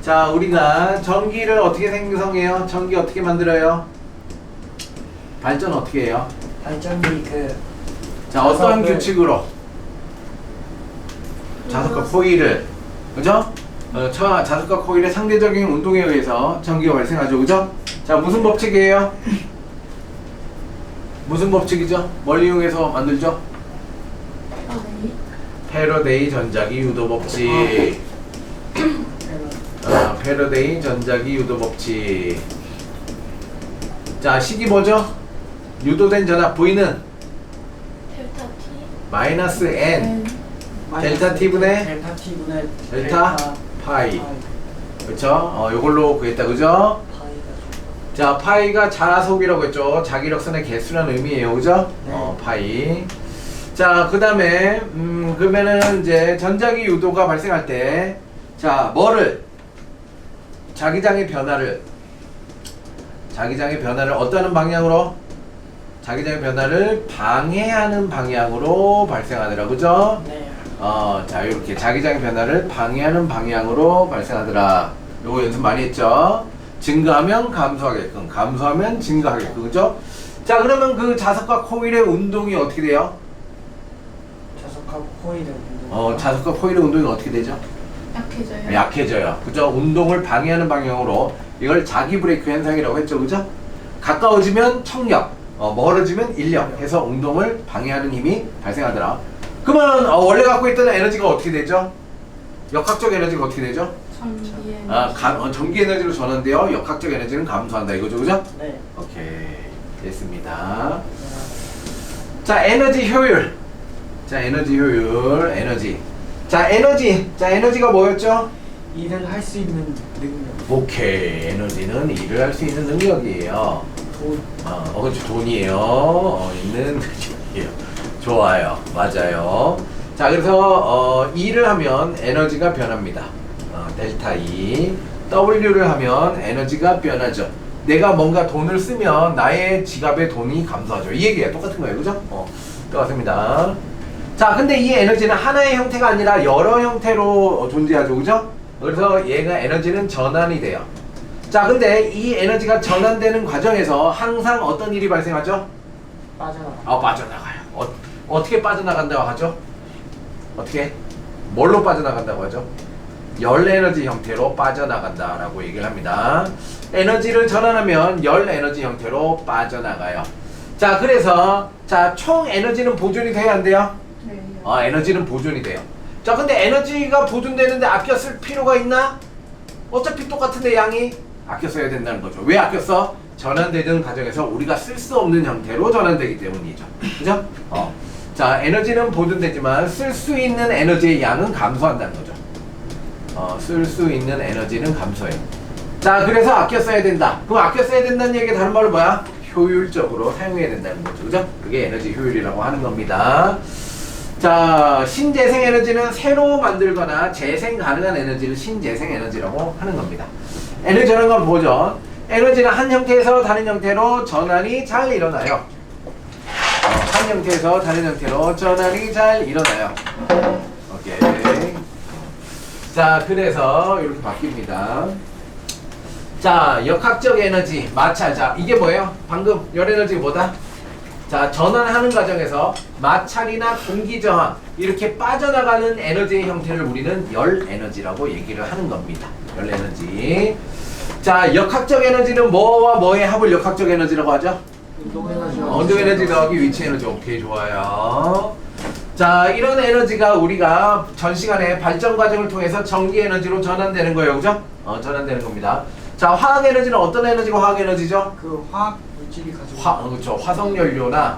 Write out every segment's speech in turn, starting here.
자, 우리가 전기를 어떻게 생성해요? 전기 어떻게 만들어요? 발전 어떻게 해요? 발전기 자, 어떤 자석을- 규칙으로? 자석과 코일을, 그죠? 자석과 코일의 상대적인 운동에 의해서 전기가 발생하죠, 그죠? 자, 무슨 법칙이에요? 무슨 법칙이죠? 뭘 이용해서 만들죠? 패러데이 전자기 유도 법칙. 패러데이 전자기 유도 법칙. 자, 식이 뭐죠? 유도된 전압 V는 델타 T 마이너스 N 델타 T분의 델타 T분의 델타 파이. 그쵸? 요걸로 구했다, 그죠? 파이가 자, 파이가 자속이라고 했죠. 자기력선의 개수라는 의미예요, 그죠? 네. 파이. 자, 그 다음에 그러면은 이제 전자기 유도가 발생할 때, 자, 뭐를 자기장의 변화를 어떠한 방향으로? 자기장의 변화를 방해하는 방향으로 발생하더라, 그죠? 네. 자, 이렇게 자기장의 변화를 방해하는 방향으로 발생하더라. 요거 연습 많이 했죠? 증가하면 감소하게끔, 감소하면 증가하게끔, 그죠? 자, 그러면 그 자석과 코일의 운동이 어떻게 돼요? 자석과 코일의 운동. 자석과 코일의 운동이 어떻게 되죠? 약해져요. 약해져요. 그죠? 운동을 방해하는 방향으로 이걸 자기 브레이크 현상이라고 했죠, 그죠? 가까워지면 청력, 멀어지면 인력 해서 운동을 방해하는 힘이 발생하더라. 그러면 원래 갖고 있던 에너지가 어떻게 되죠? 역학적 에너지가 어떻게 되죠? 전기 에너지. 전기 에너지로 전환되어 역학적 에너지는 감소한다 이거죠, 그죠? 네. 오케이, 됐습니다. 자, 에너지 효율. 자, 에너지 효율, 에너지. 자, 에너지가 뭐였죠? 일을 할 수 있는 능력. 오케이, 에너지는 일을 할 수 있는 능력이에요. 돈. 그렇죠, 돈이에요. 있는 능력이에요. 좋아요, 맞아요. 자, 그래서 일을 하면 에너지가 변합니다. 델타 E. W를 하면 에너지가 변하죠. 내가 뭔가 돈을 쓰면 나의 지갑에 돈이 감소하죠. 이 얘기예요. 똑같은 거예요, 그죠? 똑같습니다. 자, 근데 이 에너지는 하나의 형태가 아니라 여러 형태로 존재하죠, 그죠? 그래서 얘가 에너지는 전환이 돼요. 자, 근데 이 에너지가 전환되는 과정에서 항상 어떤 일이 발생하죠? 빠져나가. 빠져나가요. 어떻게 빠져나간다고 하죠? 어떻게? 뭘로 빠져나간다고 하죠? 열 에너지 형태로 빠져나간다라고 얘기를 합니다. 에너지를 전환하면 열 에너지 형태로 빠져나가요. 자, 그래서 총 에너지는 보존이 돼야 안 돼요? 네. 에너지는 보존이 돼요. 자, 근데 에너지가 보존되는데 아껴 쓸 필요가 있나? 어차피 똑같은데 양이 아껴 써야 된다는 거죠. 왜 아껴 써? 전환되는 과정에서 우리가 쓸 수 없는 형태로 전환되기 때문이죠. 그죠? 자, 에너지는 보존되지만 쓸 수 있는 에너지의 양은 감소한다는 거죠. 쓸 수 있는 에너지는 감소해요. 자, 그래서 아껴 써야 된다. 그럼 아껴 써야 된다는 얘기가 다른 말로 뭐야? 효율적으로 사용해야 된다는 거죠. 그죠? 그게 에너지 효율이라고 하는 겁니다. 자, 신재생 에너지는 새로 만들거나 재생 가능한 에너지를 신재생 에너지라고 하는 겁니다. 에너지 전환과 보존. 에너지는 한 형태에서 다른 형태로 전환이 잘 일어나요. 한 형태에서 다른 형태로 전환이 잘 일어나요. 오케이. 자, 그래서 이렇게 바뀝니다. 자, 역학적 에너지, 마찰. 자, 이게 뭐예요? 방금 열 에너지가 뭐다? 자, 전환하는 과정에서 마찰이나 공기 저항 이렇게 빠져나가는 에너지의 형태를 우리는 열 에너지라고 얘기를 하는 겁니다. 열 에너지. 자, 역학적 에너지는 뭐와 뭐의 합을 역학적 에너지라고 하죠? 운동 에너지. 운동 에너지 더하기 위치 에너지. 오케이, 좋아요. 자, 이런 에너지가 우리가 전 시간에 발전 과정을 통해서 전기 에너지로 전환되는 거예요, 그죠? 전환되는 겁니다. 자, 화학 에너지는 어떤 에너지가 화학 에너지죠? 그 화학 물질이 가지고. 그렇죠. 화석연료나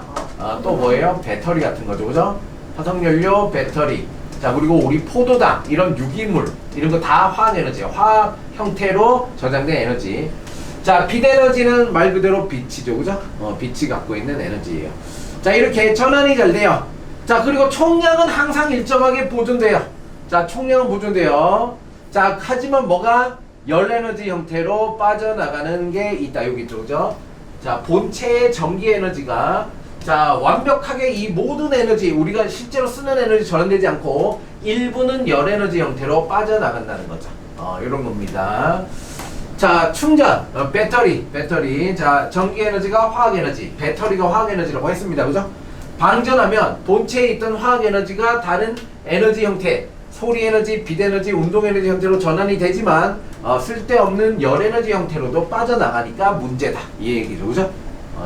또 뭐예요? 배터리 같은 거죠, 그죠? 화석연료, 배터리. 자, 그리고 우리 포도당 이런 유기물 이런 거 다 화학 에너지예요. 화학 형태로 저장된 에너지. 자, 빛 에너지는 말 그대로 빛이죠, 그죠? 빛이 갖고 있는 에너지예요. 자, 이렇게 전환이 잘 돼요. 자, 그리고 총량은 항상 일정하게 보존돼요. 자, 총량은 보존돼요. 자, 하지만 뭐가 열 에너지 형태로 빠져나가는 게 있다. 여기 있죠, 그죠? 자, 본체의 전기 에너지가 자, 완벽하게 이 모든 에너지, 우리가 실제로 쓰는 에너지 전환되지 않고 일부는 열 에너지 형태로 빠져나간다는 거죠. 이런 겁니다. 자, 충전, 배터리. 자, 전기 에너지가 화학 에너지, 배터리가 화학 에너지라고 했습니다. 그죠? 방전하면 본체에 있던 화학 에너지가 다른 에너지 형태, 소리 에너지, 빛 에너지, 운동 에너지 형태로 전환이 되지만 쓸데없는 열 에너지 형태로도 빠져나가니까 문제다. 이 얘기죠. 그죠?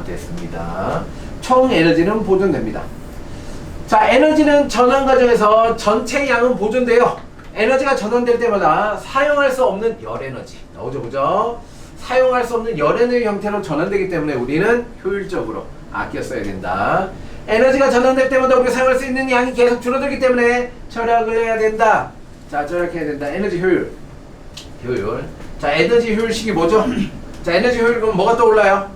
됐습니다. 총 에너지는 보존됩니다. 자, 에너지는 전환 과정에서 전체 양은 보존돼요. 에너지가 전환될 때마다 사용할 수 없는 열 에너지 나오죠. 그죠? 사용할 수 없는 열 에너지 형태로 전환되기 때문에 우리는 효율적으로 아껴 써야 된다. 에너지가 전환될 때마다 우리가 사용할 수 있는 양이 계속 줄어들기 때문에 절약을 해야 된다. 자, 절약해야 된다. 에너지 효율. 자, 에너지 효율식이 뭐죠? 자, 에너지 효율 그럼 뭐가 떠올라요?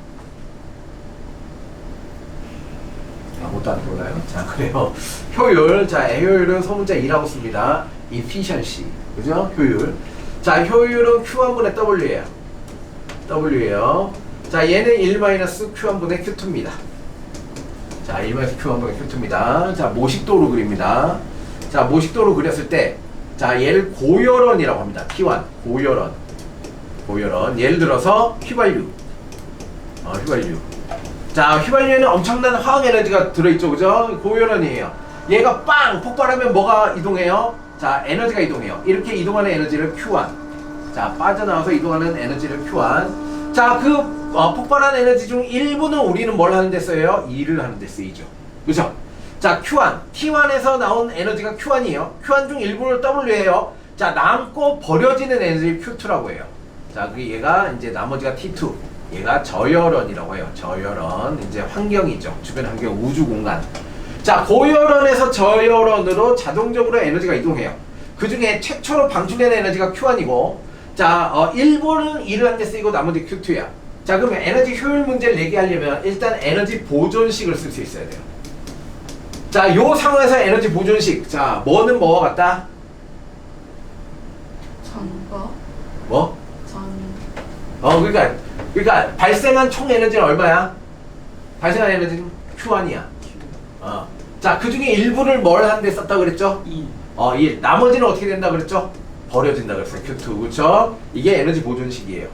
아무것도 안 떠올라요? 자, 그래요. 효율. 자, 효율은 소문자 2라고 씁니다. efficiency. 그죠? 효율. 자, 효율은 Q1분의 W예요. 자, 얘는 1-Q1분의 Q2입니다. 자, 1-Q1분의 Q2입니다. 자, 모식도로 그립니다. 자, 모식도로 그렸을 때, 자, 얘를 고열원이라고 합니다. T1. 고열원. 예를 들어서 휘발유. 자, 휘발유에는 엄청난 화학 에너지가 들어있죠. 그죠? 고열원이에요. 얘가 빵! 폭발하면 뭐가 이동해요? 자, 에너지가 이동해요. 이렇게 이동하는 에너지를 Q1. 자, 빠져나와서 이동하는 에너지를 Q1. 자, 그 폭발한 에너지 중 일부는 우리는 뭘 하는 데 써요? 일을 하는 데 쓰이죠. 그죠? 자, Q1. T1에서 나온 에너지가 Q1이에요. Q1 중 일부를 W예요. 자, 남고 버려지는 에너지를 Q2라고 해요. 자, 그 얘가 이제 나머지가 T2. 얘가 저열원이라고 해요. 저열원. 이제 환경이죠. 주변 환경, 우주 공간. 자, 고열원에서 저열원으로 자동적으로 에너지가 이동해요. 그 중에 최초로 방출되는 에너지가 Q1이고, 자, 일부는 일을 하는 데 쓰이고 나머지 Q2야. 자, 그러면 에너지 효율 문제를 얘기하려면 일단 에너지 보존식을 쓸 수 있어야 돼요. 자, 요 상황에서 에너지 보존식. 자, 뭐는 뭐와 같다? 전거. 뭐? 전. 그러니까 발생한 총 에너지는 얼마야? 발생한 에너지는 Q1이야. 자, 그 중에 일부를 뭘 하는 데 썼다 그랬죠? 1. 나머지는 어떻게 된다 그랬죠? 버려진다 그랬어요. Q2. 그렇죠? 이게 에너지 보존식이에요.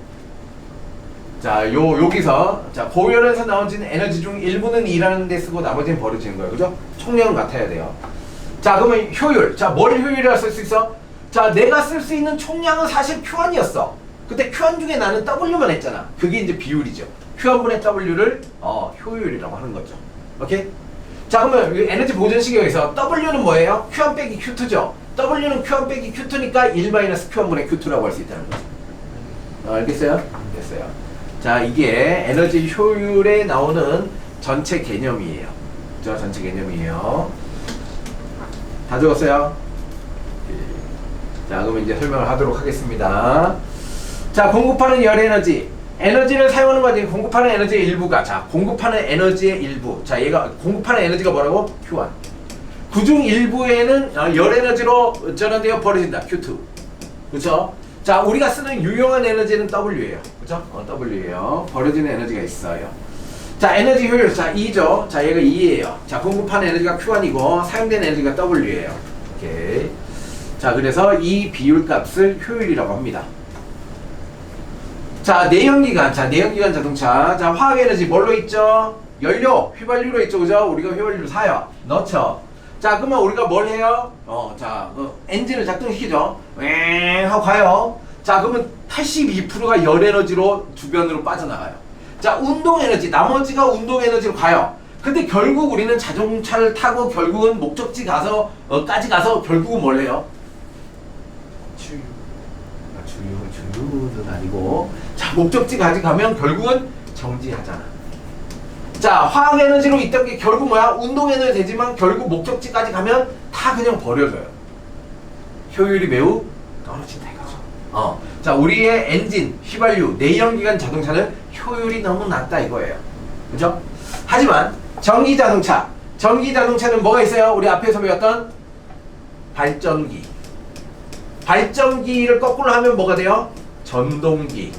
자, 여기서 자, 고열에서 나오는 에너지 중 일부는 일하는 데 쓰고 나머지는 버려지는 거예요. 그죠? 총량은 같아야 돼요. 자, 그러면 효율. 자, 뭘 효율이라 쓸 수 있어? 자, 내가 쓸 수 있는 총량은 사실 Q1이었어. 근데 Q1 중에 나는 W만 했잖아. 그게 이제 비율이죠. Q1분의 W를 효율이라고 하는 거죠. 오케이? 자, 그러면 에너지 보존식에 의해서 W는 뭐예요? Q1 빼기 Q2죠. W는 Q1 빼기 Q2니까 1-Q1분의 Q2라고 할 수 있다는 거죠. 알겠어요? 됐어요. 자, 이게 에너지 효율에 나오는 전체 개념이에요. 그죠? 전체 개념이에요. 다 적었어요? 자, 그럼 이제 설명을 하도록 하겠습니다. 자, 공급하는 열 에너지. 에너지를 사용하는 과정에 공급하는 에너지의 일부가, 자, 공급하는 에너지의 일부. 자, 얘가 공급하는 에너지가 뭐라고? Q1. 그중 일부에는 열 에너지로 전환되어 버려진다. Q2. 그쵸? 자, 우리가 쓰는 유용한 에너지는 W예요. 그쵸? W예요. 버려지는 에너지가 있어요. 자, 에너지 효율. 자, 2죠. 자, 얘가 2예요. 자, 공급하는 에너지가 Q1이고 사용되는 에너지가 W예요. 오케이. 자, 그래서 이 비율값을 효율이라고 합니다. 자, 내연기관. 자, 내연기관 자동차. 자, 화학에너지 뭘로 있죠? 연료, 휘발유로 있죠. 그죠? 우리가 휘발유를 사요. 넣죠. 자, 그러면 우리가 뭘 해요? 엔진을 작동시키죠. 왱 하고 가요. 자, 그러면 82%가 열 에너지로 주변으로 빠져나가요. 자, 운동 에너지. 나머지가 운동 에너지로 가요. 근데 결국 우리는 자동차를 타고 결국은 목적지 가서, 까지 가서 결국은 뭘 해요? 주유는 아니고. 자, 목적지까지 가면 결국은 정지하잖아. 자, 화학에너지로 있던 게 결국 뭐야? 운동에너지 되지만 결국 목적지까지 가면 다 그냥 버려져요. 효율이 매우 떨어진다 이거죠. 자, 우리의 엔진, 휘발유, 내연기관 자동차는 효율이 너무 낮다 이거예요. 그죠? 하지만 전기자동차는 뭐가 있어요? 우리 앞에서 배웠던 발전기. 발전기를 거꾸로 하면 뭐가 돼요? 전동기.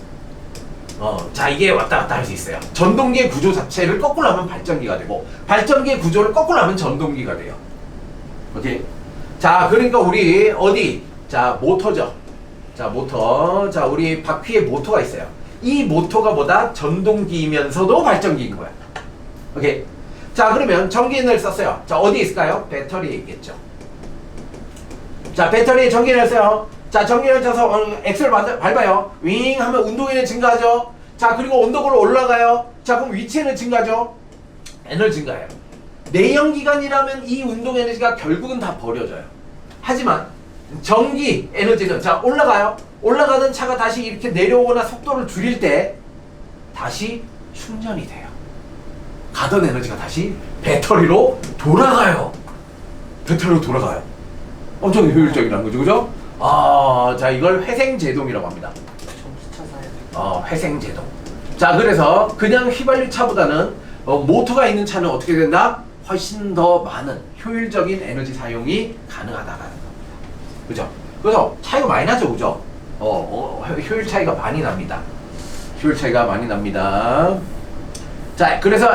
자, 이게 왔다 갔다 할 수 있어요. 전동기의 구조 자체를 거꾸로 하면 발전기가 되고, 발전기의 구조를 거꾸로 하면 전동기가 돼요. 오케이? 자, 그러니까 우리 어디? 자, 모터죠. 자, 자, 모터. 자, 우리 바퀴에 모터가 있어요. 이 모터가 뭐다? 전동기이면서도 발전기인 거야. 오케이. 자, 그러면 전기에너지를 썼어요. 자, 어디 있을까요? 배터리에 있겠죠. 자, 배터리에 전기를 써요. 자, 전기를 쳐서 엑셀 밟아요. 윙 하면 운동에는 증가하죠. 자, 그리고 언덕으로 올라가요. 자, 그럼 위치에는 증가하죠. 에너지 증가해요. 내연기관이라면 이 운동 에너지가 결국은 다 버려져요. 하지만 전기 에너지는 자, 올라가요. 올라가던 차가 다시 이렇게 내려오거나 속도를 줄일 때 다시 충전이 돼요. 가던 에너지가 다시 배터리로 돌아가요. 배터리로 돌아가요. 엄청 효율적이라는 거죠, 그죠? 자, 이걸 회생제동이라고 합니다. 전기차 사야 돼. 회생제동. 자, 그래서 그냥 휘발유 차보다는 모터가 있는 차는 어떻게 된다? 훨씬 더 많은 효율적인 에너지 사용이 가능하다는 겁니다. 그죠? 그래서 차이가 많이 나죠, 그죠? 효율 차이가 많이 납니다. 효율 차이가 많이 납니다. 자, 그래서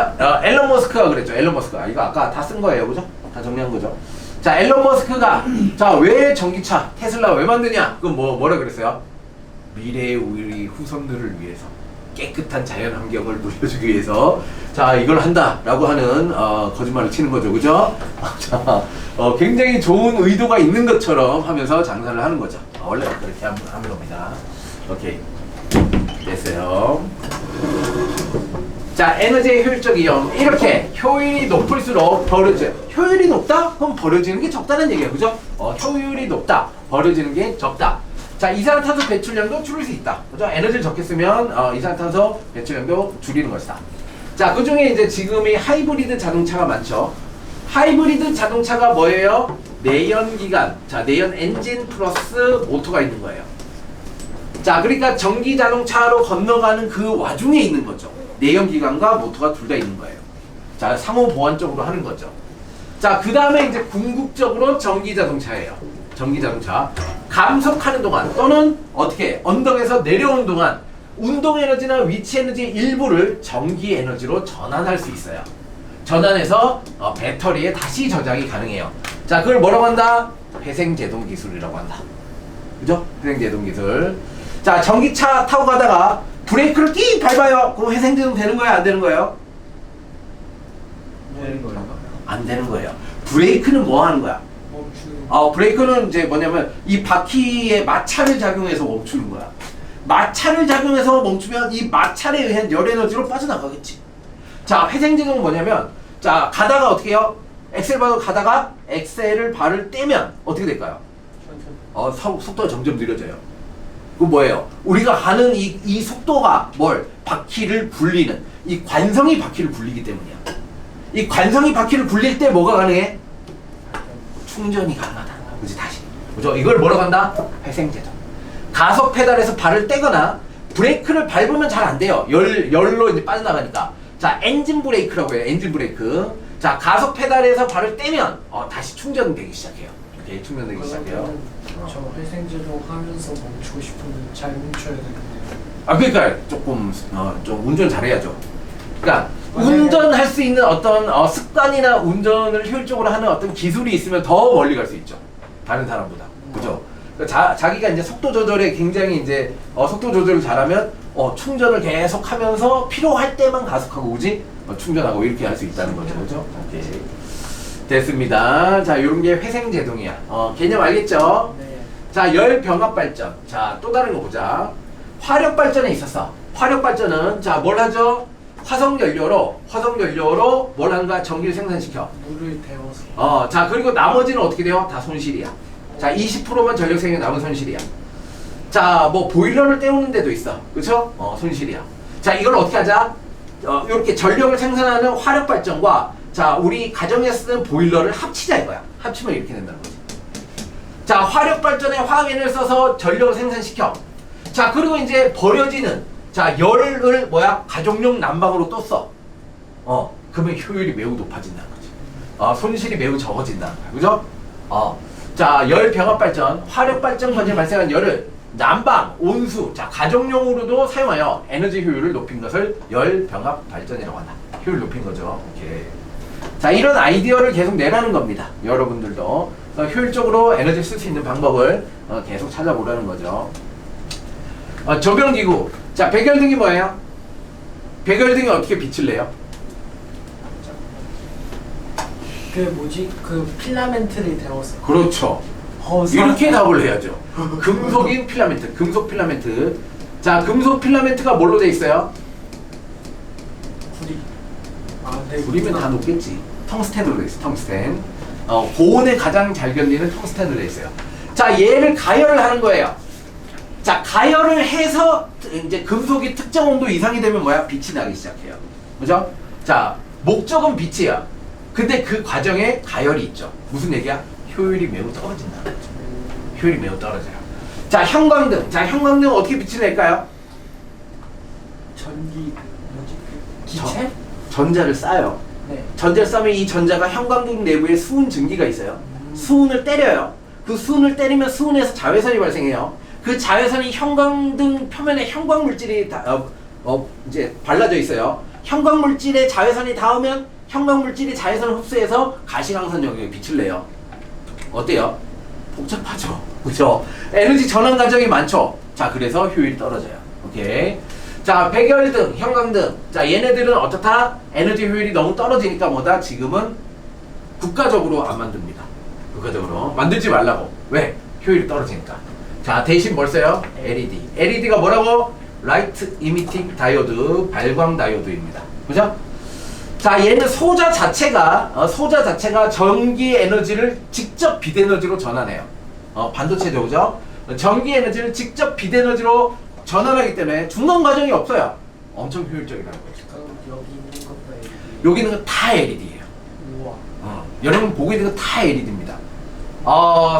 앨런 머스크가 그랬죠. 앨런 머스크가 이거 아까 다 쓴 거예요, 그죠? 다 정리한 거죠. 자, 앨런 머스크가 자, 왜 전기차 테슬라 왜 만드냐? 그건 뭐라 그랬어요? 미래의 우리 후손들을 위해서 깨끗한 자연 환경을 누려주기 위해서 자, 이걸 한다라고 하는 거짓말을 치는 거죠, 그죠? 자, 굉장히 좋은 의도가 있는 것처럼 하면서 장사를 하는 거죠. 원래 그렇게 하는 겁니다. 오케이, 됐어요. 자, 에너지의 효율적이요. 이렇게 효율이 높을수록 버려져요. 효율이 높다? 그럼 버려지는 게 적다는 얘기예요, 그죠? 효율이 높다, 버려지는 게 적다. 자, 이산화탄소 배출량도 줄일 수 있다, 그죠? 에너지를 적게 쓰면 이산화탄소 배출량도 줄이는 것이다. 자, 그 중에 이제 지금이 하이브리드 자동차가 많죠. 하이브리드 자동차가 뭐예요? 내연기관, 자, 내연 엔진 플러스 모터가 있는 거예요. 자, 그러니까 전기 자동차로 건너가는 그 와중에 있는 거죠. 내연기관과 모터가 둘 다 있는 거예요. 자, 상호 보완적으로 하는 거죠. 자, 그 다음에 이제 궁극적으로 전기 자동차예요. 전기 자동차. 감속하는 동안 또는 어떻게 언덕에서 내려오는 동안 운동 에너지나 위치 에너지의 일부를 전기 에너지로 전환할 수 있어요. 전환해서 배터리에 다시 저장이 가능해요. 자, 그걸 뭐라고 한다? 회생제동 기술이라고 한다. 그죠? 회생제동 기술. 자, 전기차 타고 가다가 브레이크를 끼 밟아요. 그럼 회생제동 되는 거야, 안 되는 거예요? 되는 거예요? 안 되는 거예요. 브레이크는 뭐 하는 거야? 멈추는. 브레이크는 이제 뭐냐면 이 바퀴에 마찰을 작용해서 멈추는 거야. 마찰을 작용해서 멈추면 이 마찰에 의한 열 에너지로 빠져나가겠지. 자, 회생제동은 뭐냐면 자, 가다가 어떻게 해요? 엑셀 밟고 가다가 엑셀을 발을 떼면 어떻게 될까요? 속도가 점점 느려져요. 그건 뭐예요? 우리가 가는 이 속도가 바퀴를 굴리는 이 관성이 바퀴를 굴리기 때문이야. 이 관성이 바퀴를 굴릴 때 뭐가 가능해? 충전이 가능하다. 그지? 다시. 그죠? 이걸 뭐라고 한다? 회생제동. 가속 페달에서 발을 떼거나 브레이크를 밟으면 잘 안 돼요. 열로 이제 빠져나가니까. 자, 엔진 브레이크라고 해요. 엔진 브레이크. 자, 가속 페달에서 발을 떼면 다시 충전되기 시작해요. 이렇게 충전되기 시작해요. 저 회생제동 하면서 멈추고 싶으면 잘 멈춰야 되는데. 그러니까 조금 좀 운전 잘해야죠. 그러니까 운전할 수 있는 어떤 습관이나 운전을 효율적으로 하는 어떤 기술이 있으면 더 멀리 갈 수 있죠. 다른 사람보다. 그죠? 그러니까 자기가 이제 속도 조절에 굉장히 이제 속도 조절을 잘하면 충전을 계속 하면서 필요할 때만 가속하고 그지? 충전하고 이렇게 할 수 있다는 거죠. 그죠? 오케이. 됐습니다. 자, 요런 게 회생제동이야. 개념 알겠죠? 네. 자, 열병합 발전. 자, 또 다른 거 보자. 화력 발전에 있었어. 화력 발전은 자, 뭘 하죠? 화석 연료로 뭘 하는가? 전기를 생산시켜. 물을 데워서. 자, 그리고 나머지는 어떻게 돼요? 다 손실이야. 자, 20%만 전력 생산 남은 손실이야. 자, 뭐 보일러를 때우는 데도 있어. 그쵸? 손실이야. 자, 이걸 어떻게 하자? 이렇게 전력을 생산하는 화력 발전과 자, 우리 가정에 쓰는 보일러를 합치자 이거야. 합치면 이렇게 된다는 거지. 자, 화력 발전에 화학에너지를 써서 전력을 생산시켜. 자, 그리고 이제 버려지는 자, 열을 가정용 난방으로 또 써. 그러면 효율이 매우 높아진다는 거지. 손실이 매우 적어진다는 거야. 그죠? 자, 열 병합 발전, 화력 발전 과정에 발생한 열을 난방, 온수, 자, 가정용으로도 사용하여 에너지 효율을 높인 것을 열 병합 발전이라고 한다. 효율 높인 거죠. 오케이. 자, 이런 아이디어를 계속 내라는 겁니다. 여러분들도 효율적으로 에너지 쓸 수 있는 방법을 계속 찾아보라는 거죠. 조명기구. 자, 백열등이 뭐예요? 백열등이 어떻게 빛을 내요? 그 뭐지? 그 필라멘트를 데웠어. 그렇죠. 이렇게 답을 해야죠. 금속인 필라멘트, 금속 필라멘트. 자, 금속 필라멘트가 뭘로 돼 있어요? 구리. 아, 네. 우리면 다 녹겠지. 텅스텐으로 돼 있어. 텅스텐. 고온에 가장 잘 견디는 텅스텐으로 돼 있어요. 자, 얘를 가열을 하는 거예요. 자, 가열을 해서 이제 금속이 특정 온도 이상이 되면 뭐야? 빛이 나기 시작해요. 그죠? 자, 목적은 빛이야. 근데 그 과정에 가열이 있죠. 무슨 얘기야? 효율이 매우 떨어진다. 효율이 매우 떨어져요. 자, 형광등. 자, 형광등 어떻게 빛을 낼까요? 전기 뭐지? 그 기체? 전자를 쌓아요. 네. 전자를 쌓으면 이 전자가 형광등 내부에 수은 증기가 있어요. 수은을 때려요. 그 수은을 때리면 수은에서 자외선이 발생해요. 그 자외선이 형광등 표면에 형광 물질이 이제 발라져 있어요. 형광 물질에 자외선이 닿으면 형광 물질이 자외선을 흡수해서 가시광선 영역에 빛을 내요. 어때요? 복잡하죠. 그죠? 에너지 전환 과정이 많죠. 자, 그래서 효율이 떨어져요. 오케이. 자, 백열등, 형광등. 자, 얘네들은 어떻다? 에너지 효율이 너무 떨어지니까 뭐다? 지금은 국가적으로 안 만듭니다. 국가적으로 만들지 말라고. 왜? 효율이 떨어지니까. 자, 대신 뭘 써요? LED. LED가 뭐라고? 라이트 이미팅 다이오드, 발광 다이오드입니다. 그죠? 자, 얘는 소자 자체가 전기 에너지를 직접 빛 에너지로 전환해요. 반도체죠, 그죠? 전기 에너지를 직접 빛 에너지로 전환하기 때문에 중간 과정이 없어요. 엄청 효율적이라는 거죠. 그럼 여기 있는 것도 LED. 여기 있는 건 다 LED예요. 우와. 여러분 보고 있는 건 다 LED입니다.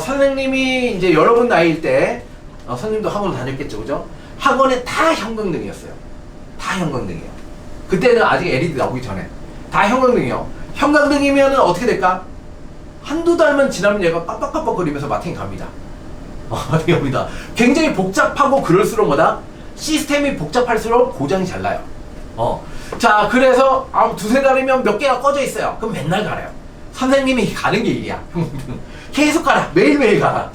선생님이 이제 여러분 나이일 때, 선생님도 학원 다녔겠죠, 그죠? 학원에 다 형광등이었어요. 다 형광등이에요. 그때는 아직 LED 나오기 전에. 다 형광등이요. 형광등이면 어떻게 될까? 한두 달만 지나면 얘가 깜빡깜빡거리면서 마팅이 갑니다. 마팅이 갑니다. 굉장히 복잡하고 그럴수록 뭐다? 시스템이 복잡할수록 고장이 잘 나요. 자, 그래서 두세 달이면 몇 개가 꺼져 있어요. 그럼 맨날 갈아요. 선생님이 가는 게 일이야. 계속 가라. 매일매일 가라.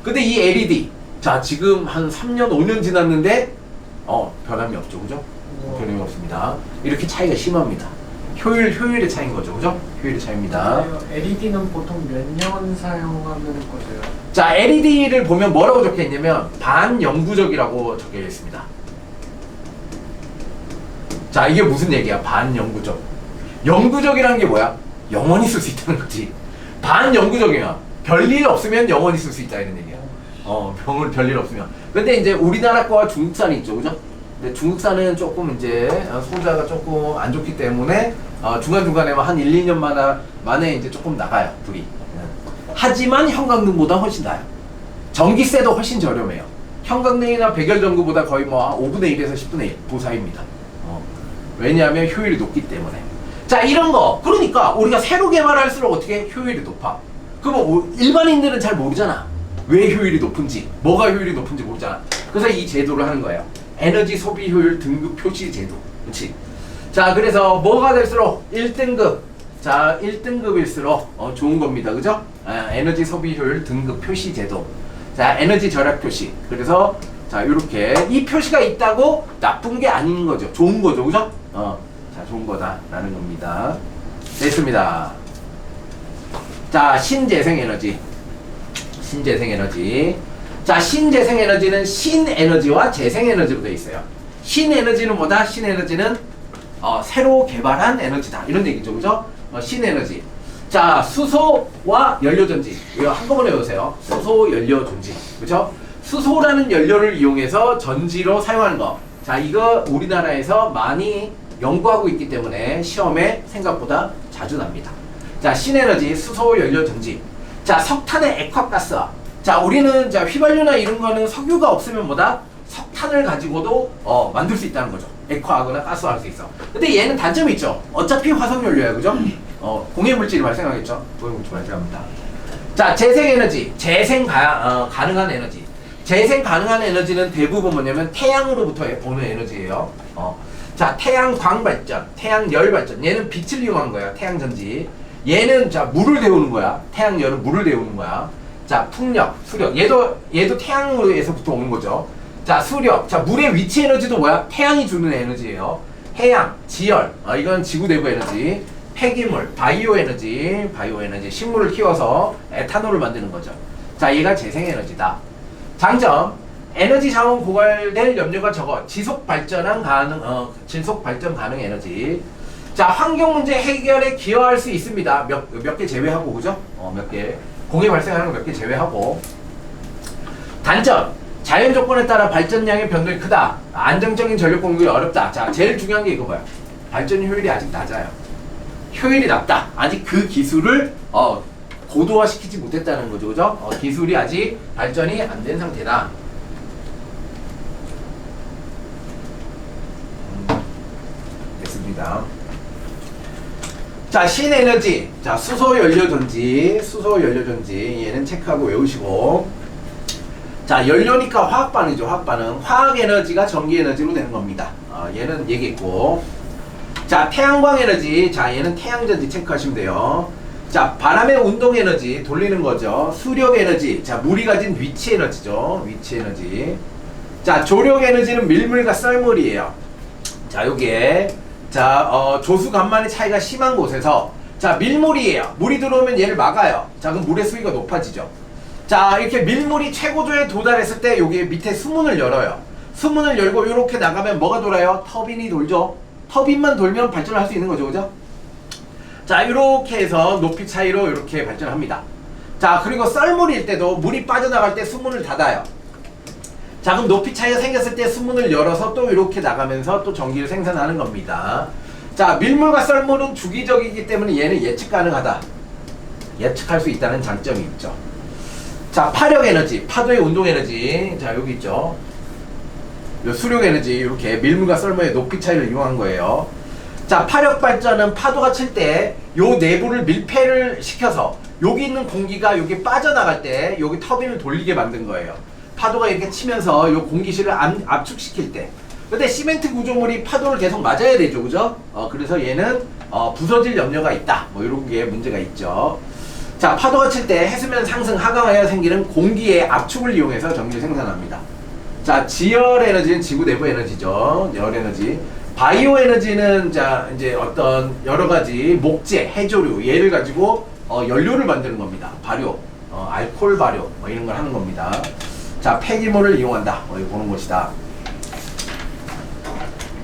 근데 이 LED, 자, 지금 한 3년, 5년 지났는데 변함이 없죠, 그죠? 변함이 없습니다. 이렇게 차이가 심합니다. 효율의 차이인 거죠, 그죠? 효율의 차이입니다. LED는 보통 몇 년 사용하면 꺼져요? 자, LED를 보면 뭐라고 적혀 있냐면 반영구적이라고 적혀 있습니다. 자, 이게 무슨 얘기야? 반영구적. 영구적이라는 게 뭐야? 영원히 쓸 수 있다는 거지. 반영구적이면 별일 없으면 영원히 쓸 수 있다 이런 얘기야. 별일 없으면. 근데 이제 우리나라 거와 중국산이 있죠, 그죠? 근데 중국산은 조금 이제 소자가 조금 안 좋기 때문에 중간중간에 한 1, 2년 만에 이제 조금 나가요, 불이. 하지만 형광등보다 훨씬 나아요. 전기세도 훨씬 저렴해요. 형광등이나 백열전구보다 거의 뭐 5분의 1에서 10분의 1 그 사이입니다. 왜냐하면 효율이 높기 때문에. 자, 이런 거. 그러니까 우리가 새로 개발할수록 어떻게 효율이 높아. 그러면 일반인들은 잘 모르잖아. 왜 효율이 높은지, 뭐가 효율이 높은지 모르잖아. 그래서 이 제도를 하는 거예요. 에너지 소비 효율 등급 표시 제도. 그렇지? 자, 그래서 뭐가 될수록 1등급. 자, 1등급일수록 좋은 겁니다. 그죠? 에너지 소비 효율 등급 표시 제도. 자, 에너지 절약 표시. 그래서 자, 요렇게 이 표시가 있다고 나쁜 게 아닌 거죠. 좋은 거죠. 그죠? 자, 좋은 거다라는 겁니다. 됐습니다. 자, 신재생에너지. 신재생에너지. 자, 신재생에너지는 신에너지와 재생에너지로 되어 있어요. 신에너지는 뭐다? 신에너지는 새로 개발한 에너지다. 이런 얘기죠. 그죠? 신에너지. 자, 수소와 연료전지. 이거 한꺼번에 외우세요. 수소, 연료전지. 그죠? 수소라는 연료를 이용해서 전지로 사용하는 거. 자, 이거 우리나라에서 많이 연구하고 있기 때문에 시험에 생각보다 자주 납니다. 자, 신에너지, 수소, 연료, 전지. 자, 석탄의 액화가스화. 자, 우리는 자, 휘발유나 이런 거는 석유가 없으면 뭐다? 석탄을 가지고도 만들 수 있다는 거죠. 액화하거나 가스화할 수 있어. 근데 얘는 단점이 있죠. 어차피 화석연료야, 그죠? 공해물질이 발생하겠죠. 공해물질 발생합니다. 자, 재생에너지, 가능한 에너지. 재생 가능한 에너지는 대부분 뭐냐면 태양으로부터 오는 에너지예요. 자, 태양광 발전, 태양열 발전. 얘는 빛을 이용한 거야. 태양전지. 얘는 자, 물을 데우는 거야. 태양열은 물을 데우는 거야. 자, 풍력, 수력. 얘도 태양에서부터 오는 거죠. 자, 수력. 자, 물의 위치 에너지도 뭐야? 태양이 주는 에너지예요. 해양, 지열. 이건 지구 내부 에너지. 폐기물, 바이오 에너지. 식물을 키워서 에탄올을 만드는 거죠. 자, 얘가 재생 에너지다. 장점. 에너지 자원 고갈될 염려가 적어 지속 발전 가능 에너지. 자, 환경 문제 해결에 기여할 수 있습니다. 몇 개 제외하고, 그죠? 몇 개. 공해 발생하는 거 몇 개 제외하고. 단점. 자연 조건에 따라 발전량의 변동이 크다. 안정적인 전력 공급이 어렵다. 자, 제일 중요한 게 이거 뭐야? 발전 효율이 아직 낮아요. 효율이 낮다. 아직 그 기술을 고도화시키지 못했다는 거죠, 그죠? 기술이 아직 발전이 안 된 상태다. 됐습니다. 자, 신에너지. 자, 수소연료전지. 얘는 체크하고 외우시고. 자, 연료니까 화학 반응이죠. 화학 반응. 화학 에너지가 전기 에너지로 되는 겁니다. 얘는 얘기했고. 자, 태양광 에너지. 자, 얘는 태양전지 체크하시면 돼요. 자, 바람의 운동 에너지 돌리는 거죠. 수력 에너지. 자, 물이 가진 위치 에너지죠. 위치 에너지. 자, 조력 에너지는 밀물과 썰물이에요. 자, 요게 조수 간만의 차이가 심한 곳에서 자, 밀물이에요. 물이 들어오면 얘를 막아요. 자, 그럼 물의 수위가 높아지죠. 자, 이렇게 밀물이 최고조에 도달했을 때 여기 밑에 수문을 열어요. 수문을 열고 이렇게 나가면 뭐가 돌아요? 터빈이 돌죠. 터빈만 돌면 발전을 할 수 있는 거죠, 그죠? 자, 이렇게 해서 높이 차이로 이렇게 발전합니다. 자, 그리고 썰물일 때도 물이 빠져나갈 때 수문을 닫아요. 자, 그럼 높이 차이가 생겼을 때 수문을 열어서 또 이렇게 나가면서 또 전기를 생산하는 겁니다. 자, 밀물과 썰물은 주기적이기 때문에 얘는 예측 가능하다. 예측할 수 있다는 장점이 있죠. 자, 파력 에너지, 파도의 운동 에너지. 자, 여기 있죠. 요 수력 에너지, 이렇게 밀물과 썰물의 높이 차이를 이용한 거예요. 자, 파력 발전은 파도가 칠 때 요 내부를 밀폐를 시켜서 여기 있는 공기가 여기 빠져나갈 때 여기 터빈을 돌리게 만든 거예요. 파도가 이렇게 치면서 요 공기실을 압축시킬 때. 근데 시멘트 구조물이 파도를 계속 맞아야 되죠, 그죠? 그래서 얘는 부서질 염려가 있다. 뭐 이런 게 문제가 있죠. 자, 파도가 칠 때 해수면 상승 하강하여 생기는 공기의 압축을 이용해서 전기를 생산합니다. 자, 지열 에너지는 지구 내부 에너지죠. 열 에너지. 바이오 에너지는 자, 이제 어떤 여러 가지 목재, 해조류 얘를 가지고 연료를 만드는 겁니다. 발효, 알코올 발효 뭐 이런 걸 하는 겁니다. 자, 폐기물을 이용한다. 이거 보는 것이다.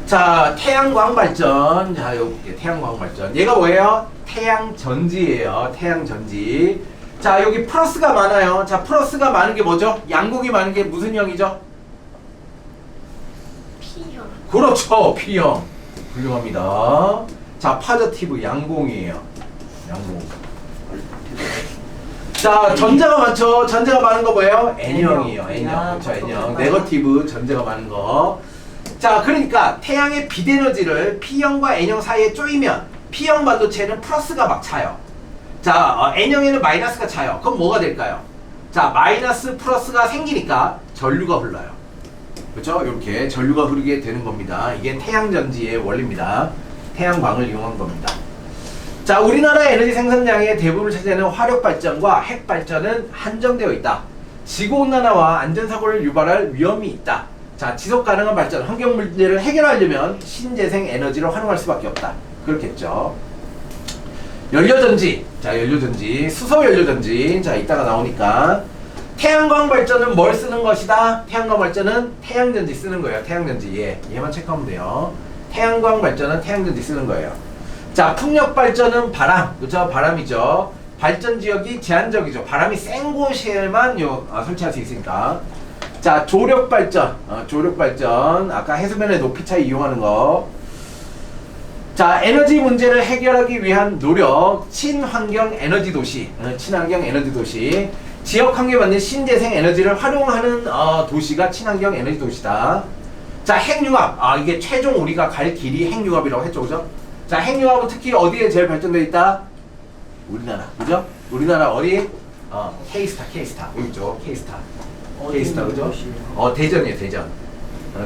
자, 태양광 발전. 자, 여기 태양광 발전. 얘가 뭐예요? 태양전지예요. 태양전지. 자, 여기 플러스가 많아요. 자, 플러스가 많은 게 뭐죠? 양극이 많은 게 무슨 형이죠? P형. 그렇죠. P형. 훌륭합니다. 자, 파저티브 양봉이에요. 양봉. 자, 전자가 많죠. 전자가 많은 거 뭐예요? N형이에요. N형. 그렇죠. N형. 네거티브 전자가 많은 거. 자, 그러니까 태양의 빛 에너지를 P형과 N형 사이에 쪼이면 P형 반도체는 플러스가 막 차요. 자, N형에는 마이너스가 차요. 그럼 뭐가 될까요? 자, 마이너스 플러스가 생기니까 전류가 흘러요. 그렇죠? 이렇게 전류가 흐르게 되는 겁니다. 이게 태양전지의 원리입니다. 태양광을 이용한 겁니다. 자, 우리나라의 에너지 생산량의 대부분을 차지하는 화력발전과 핵발전은 한정되어 있다. 지구온난화와 안전사고를 유발할 위험이 있다. 자, 지속가능한 발전, 환경 문제를 해결하려면 신재생 에너지를 활용할 수밖에 없다. 그렇겠죠. 연료전지. 자, 연료전지. 수소연료전지. 자, 이따가 나오니까. 태양광 발전은 뭘 쓰는 것이다? 태양광 발전은 태양전지 쓰는 거예요. 태양전지. 얘만 체크하면 돼요. 태양광 발전은 태양전지 쓰는 거예요. 자, 풍력 발전은 바람. 그렇죠? 바람이죠. 발전 지역이 제한적이죠. 바람이 센 곳에만 설치할 수 있으니까. 자, 조력 발전. 조력 발전. 아까 해수면의 높이 차이 이용하는 거. 자, 에너지 문제를 해결하기 위한 노력. 친환경 에너지 도시. 친환경 에너지 도시. 지역 환경에 맞는 신재생 에너지를 활용하는 도시가 친환경 에너지 도시다. 자, 핵융합. 이게 최종 우리가 갈 길이 핵융합이라고 했죠, 그죠? 자, 핵융합은 특히 어디에 제일 발전되어 있다? 우리나라, 그죠? 우리나라 어디? K스타. 여기 있죠, K스타. K스타, 그죠? 대전이에요, 대전.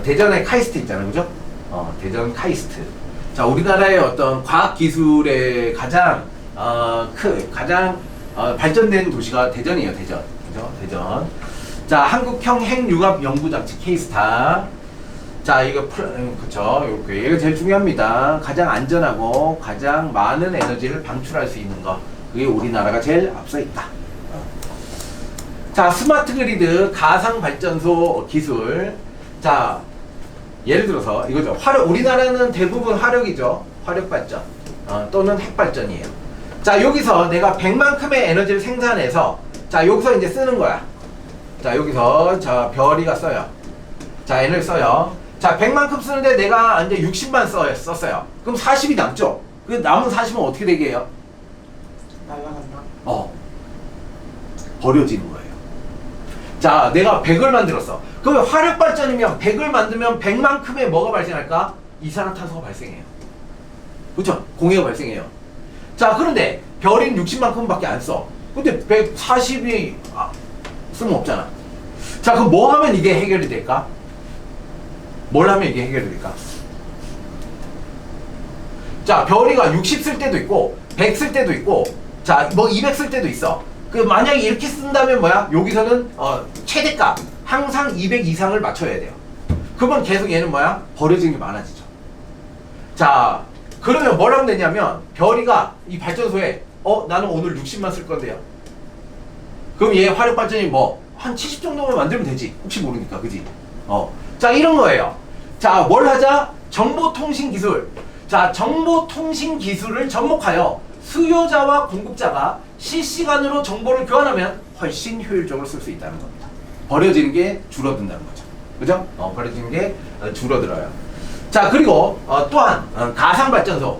대전에 카이스트 있잖아요, 그죠? 대전 카이스트. 자, 우리나라의 어떤 과학기술의 가장 발전된 도시가 대전이에요, 대전. 그죠? 대전. 자, 한국형 핵융합 연구장치 K스타. 자, 이거 그쵸. 이렇게 이거 제일 중요합니다. 가장 안전하고 가장 많은 에너지를 방출할 수 있는 거. 그게 우리나라가 제일 앞서 있다. 자, 스마트 그리드 가상 발전소 기술. 자, 예를 들어서 이거죠. 우리나라는 대부분 화력이죠. 화력 발전 또는 핵 발전이에요. 자, 여기서 내가 100만큼의 에너지를 생산해서 자, 여기서 이제 쓰는 거야. 자, 여기서 자, 별이가 써요. 자, 에너지 써요. 자, 100만큼 쓰는데 내가 이제 60만 썼어요. 그럼 40이 남죠. 그 남은 40은 어떻게 되게 해요? 날아간다. 버려지는 거예요. 자, 내가 100을 만들었어. 그러면 화력 발전이면 100을 만들면 100만큼의 뭐가 발생할까? 이산화탄소가 발생해요. 그렇죠? 공해가 발생해요. 자, 그런데 별인 60만큼밖에 안 써. 근데 140이 쓸모없잖아. 자, 그럼 뭐 하면 이게 해결이 될까? 뭘 하면 이게 해결이 될까? 자, 별이가 60 쓸 때도 있고 100 쓸 때도 있고 자, 뭐 200 쓸 때도 있어. 그 만약에 이렇게 쓴다면 뭐야? 여기서는 최대값 항상 200 이상을 맞춰야 돼요. 그러면 계속 얘는 뭐야? 버려지는 게 많아지죠. 자, 그러면 뭘 하면 되냐면 별이가 이 발전소에 나는 오늘 60만 쓸 건데요. 그럼 얘 화력 발전이 뭐 한 70 정도만 만들면 되지. 혹시 모르니까, 그지? 자, 이런 거예요. 자, 뭘 하자? 정보통신 기술. 자, 정보통신 기술을 접목하여 수요자와 공급자가 실시간으로 정보를 교환하면 훨씬 효율적으로 쓸 수 있다는 겁니다. 버려지는 게 줄어든다는 거죠. 그죠? 버려지는 게 줄어들어요. 자, 그리고 또한 가상발전소.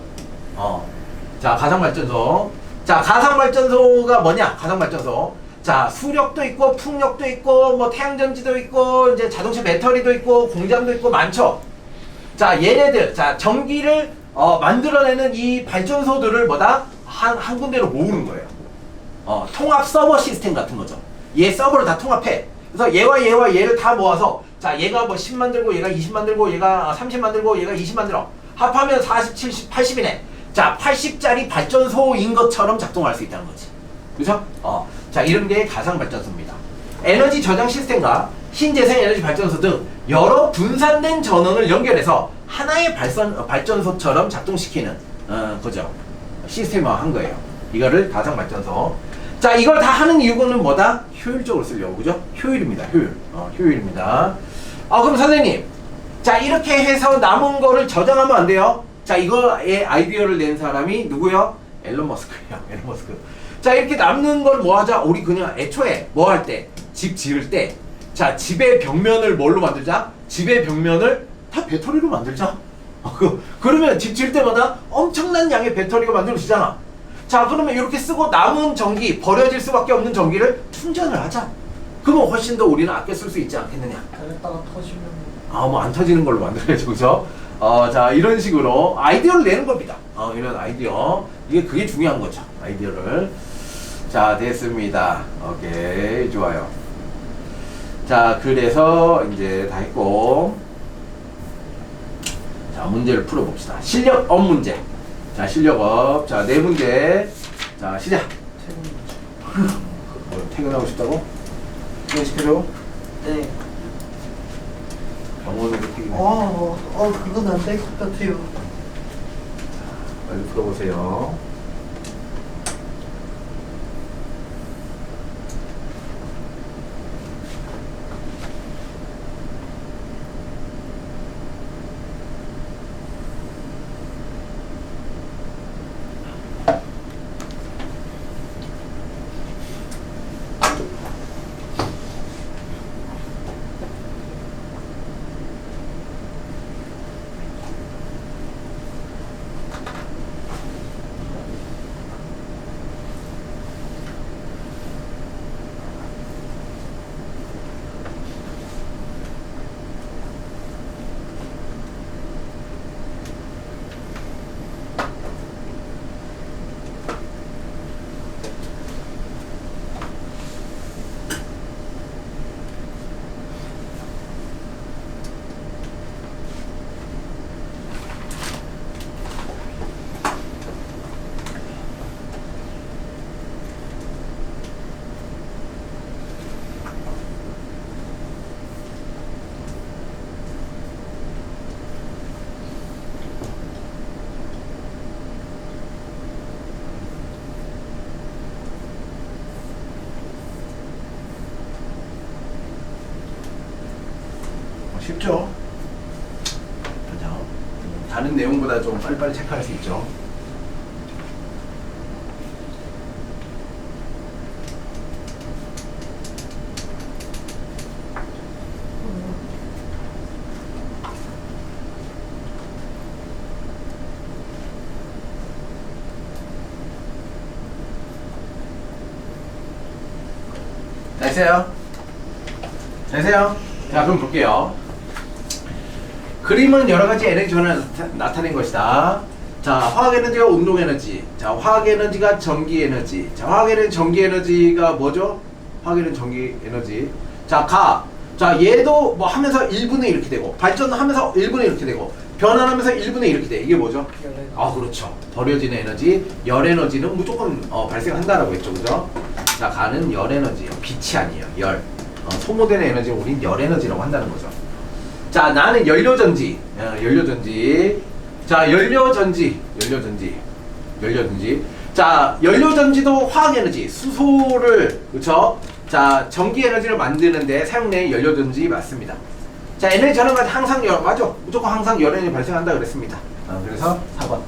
자, 가상발전소. 자, 가상발전소가 뭐냐? 가상발전소. 자, 수력도 있고 풍력도 있고 뭐 태양전지도 있고 이제 자동차 배터리도 있고 공장도 있고 많죠. 자, 얘네들 자, 전기를 만들어내는 이 발전소들을 뭐다? 한 군데로 모으는 거예요. 통합 서버 시스템 같은 거죠. 얘 서버를 다 통합해. 그래서 얘와 얘를 다 모아서 자, 얘가 뭐 10 만들고 얘가 20 만들고 얘가 30 만들고 얘가 20 만들어. 합하면 40, 70, 80이네. 자, 80짜리 발전소인 것처럼 작동할 수 있다는 거지. 그죠? 자, 이런 게 가상발전소입니다. 에너지 저장 시스템과 신재생 에너지 발전소 등 여러 분산된 전원을 연결해서 하나의 발전소처럼 작동시키는 거죠. 시스템화한 거예요. 이거를 가상발전소. 자, 이걸 다 하는 이유는 뭐다? 효율적으로 쓰려고. 그죠? 효율입니다. 효율입니다. 그럼 선생님, 자, 이렇게 해서 남은 거를 저장하면 안 돼요. 자, 이거의 아이디어를 낸 사람이 누구요? 앨런 머스크예요. 앨런 머스크. 자, 이렇게 남는 걸 뭐 하자? 우리 그냥 애초에 뭐 할 때? 집 지을 때. 자, 집의 벽면을 뭘로 만들자? 집의 벽면을 다 배터리로 만들자. 그러면 집 지을 때마다 엄청난 양의 배터리가 만들어지잖아. 자, 그러면 이렇게 쓰고 남은 전기, 버려질 수밖에 없는 전기를 충전을 하자. 그러면 훨씬 더 우리는 아껴 쓸 수 있지 않겠느냐? 그랬다가 터지면 뭐 안 터지는 걸로 만들어야죠. 그죠? 자, 이런 식으로 아이디어를 내는 겁니다. 이런 아이디어. 그게 중요한 거죠. 아이디어를. 자, 됐습니다. 오케이. 좋아요. 자, 그래서 이제 다 했고. 자, 문제를 풀어봅시다. 실력업 문제. 자, 실력업. 자, 4문제. 자, 시작. 퇴근하고 싶다고? 퇴근시켜줘? 네. 병원으로 퇴근해. 그건 안 될 것 같아요. 빨리 풀어보세요. 쉽죠. 그죠? 다른 내용보다 좀 빨리빨리 체크할 수 있죠. 되세요? 되세요? 자, 그럼 볼게요. 그림은 여러 가지 에너지 전환을 나타낸 것이다. 자, 화학 에너지가 운동 에너지. 자, 화학 에너지가 전기 에너지. 자, 화학 에너지, 전기 에너지가 뭐죠? 화학 에너지, 전기 에너지. 자, 자, 얘도 뭐 하면서 1분의 이렇게 되고, 발전하면서 1분의 이렇게 되고, 변환하면서 1분의 이렇게 돼. 이게 뭐죠? 아, 그렇죠. 버려지는 에너지, 열 에너지는 무조건 발생한다라고 했죠, 그죠? 자, 가는 열 에너지요. 빛이 아니에요. 열. 소모되는 에너지를 우린 열 에너지라고 한다는 거죠. 자, 나는 연료전지. 연료전지. 자, 연료전지. 자, 연료전지도 화학 에너지, 수소를, 그쵸? 자, 전기 에너지를 만드는데 사용된 연료전지 맞습니다. 자, 에너지 전환까지 항상 맞아. 무조건 항상 열 에너지 발생한다 그랬습니다. 그래서 4번.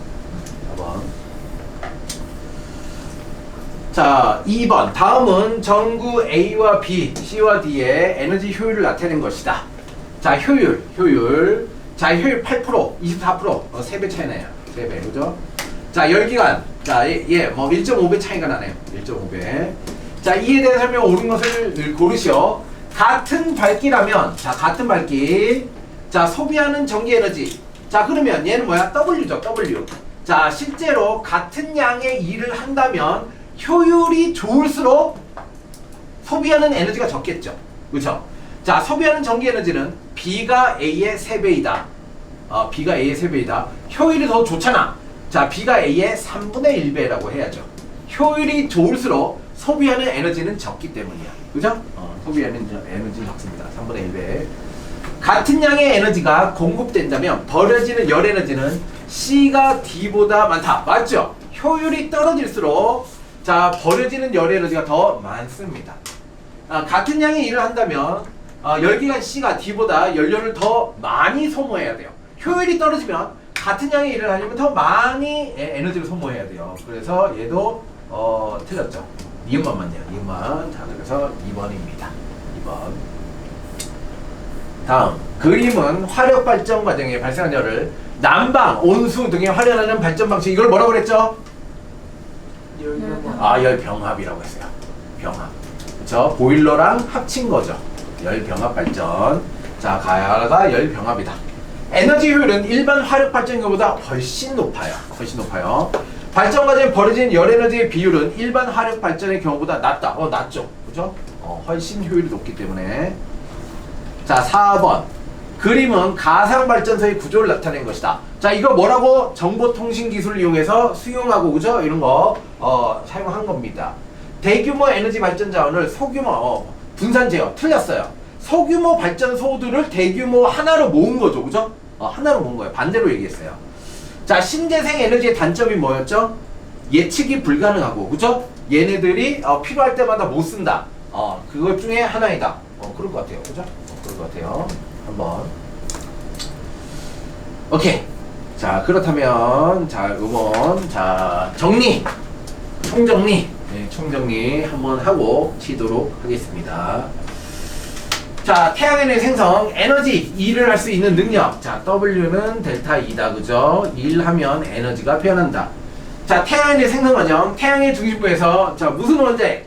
자, 2번. 다음은 전구 A와 B, C와 D의 에너지 효율을 나타낸 것이다. 자, 효율. 자, 효율 8%, 24%, 3배 차이 나요. 3배, 그죠? 자, 열기간. 자, 뭐 1.5배 차이가 나네요. 1.5배. 자, 이에 대한 설명 옳은 것을 고르시오. 같은 밝기라면, 자, 같은 밝기. 자, 소비하는 전기 에너지. 자, 그러면 얘는 뭐야? W죠, W. 자, 실제로 같은 양의 일을 한다면 효율이 좋을수록 소비하는 에너지가 적겠죠. 그렇죠? 자, 소비하는 전기 에너지는 B가 A의 3배이다. B가 A의 3배이다. 효율이 더 좋잖아. 자, B가 A의 3분의 1배라고 해야죠. 효율이 좋을수록 소비하는 에너지는 적기 때문이야. 그죠? 소비하는 에너지는 적습니다. 3분의 1배. 같은 양의 에너지가 공급된다면 버려지는 열 에너지는 C가 D보다 많다. 맞죠? 효율이 떨어질수록 자, 버려지는 열 에너지가 더 많습니다. 같은 양의 일을 한다면 열기간 C가 D보다 연료를 더 많이 소모해야 돼요. 효율이 떨어지면 같은 양의 일을 하려면 더 많이 에너지를 소모해야 돼요. 그래서 얘도 틀렸죠. 니은만 맞네요. 니은만. 자, 그래서 2번입니다. 2번. 다음. 그림은 화력 발전 과정에 발생한 열을 난방, 온수 등에 활용하는 발전 방식. 이걸 뭐라고 그랬죠? 열병합이라고 했어요. 병합. 그쵸? 보일러랑 합친 거죠. 열병합 발전. 자, 가야가 열병합이다. 에너지 효율은 일반 화력 발전기보다 훨씬 높아요. 발전 과정에 버려진 열 에너지의 비율은 일반 화력 발전의 경우보다 낮다. 낮죠. 그죠? 훨씬 효율이 높기 때문에. 자, 4번. 그림은 가상발전소의 구조를 나타낸 것이다. 자, 이거 뭐라고? 정보통신기술을 이용해서 수용하고, 그죠? 이런 거 사용한 겁니다. 대규모 에너지 발전 자원을 소규모 분산 제어. 틀렸어요. 소규모 발전소들을 대규모 하나로 모은 거죠, 그죠? 하나로 모은 거예요. 반대로 얘기했어요. 자, 신재생 에너지의 단점이 뭐였죠? 예측이 불가능하고, 그죠? 얘네들이 필요할 때마다 못 쓴다. 그것 중에 하나이다. 그럴 것 같아요, 그죠? 그럴 것 같아요. 한번. 오케이. 자, 그렇다면 자, 요번 총정리 한번 하고 치도록 하겠습니다. 자, 태양에너지 생성, 에너지, 일을 할 수 있는 능력. 자, W는 델타 E다, 그죠? 일하면 에너지가 변한다. 자, 태양에너지 생성 과정, 태양의 중심부에서 자, 무슨 원자핵?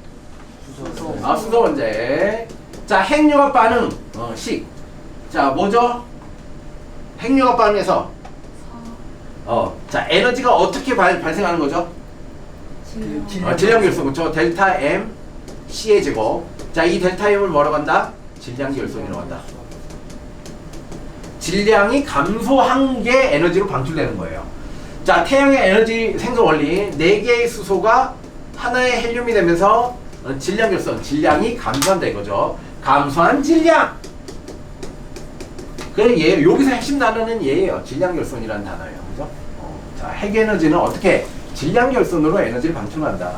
수소 원자핵. 자, 핵융합 반응, 식. 자, 뭐죠? 핵융합 반응에서 자, 에너지가 어떻게 발생하는 거죠? 질량 결손, 그렇죠? 델타 M C의 제곱. 자, 이 델타 M을 뭐라고 한다? 질량 결손이라고 한다. 질량이 감소한 게 에너지로 방출되는 거예요. 자, 태양의 에너지 생성 원리, 4개의 수소가 하나의 헬륨이 되면서 질량 결손, 질량이 감소한다 이거죠. 감소한 질량. 그래, 여기서 핵심 단어는 얘예요. 질량 결손이라는 단어예요. 그죠? 자, 핵 에너지는 어떻게 질량 결손으로 에너지를 방출한다.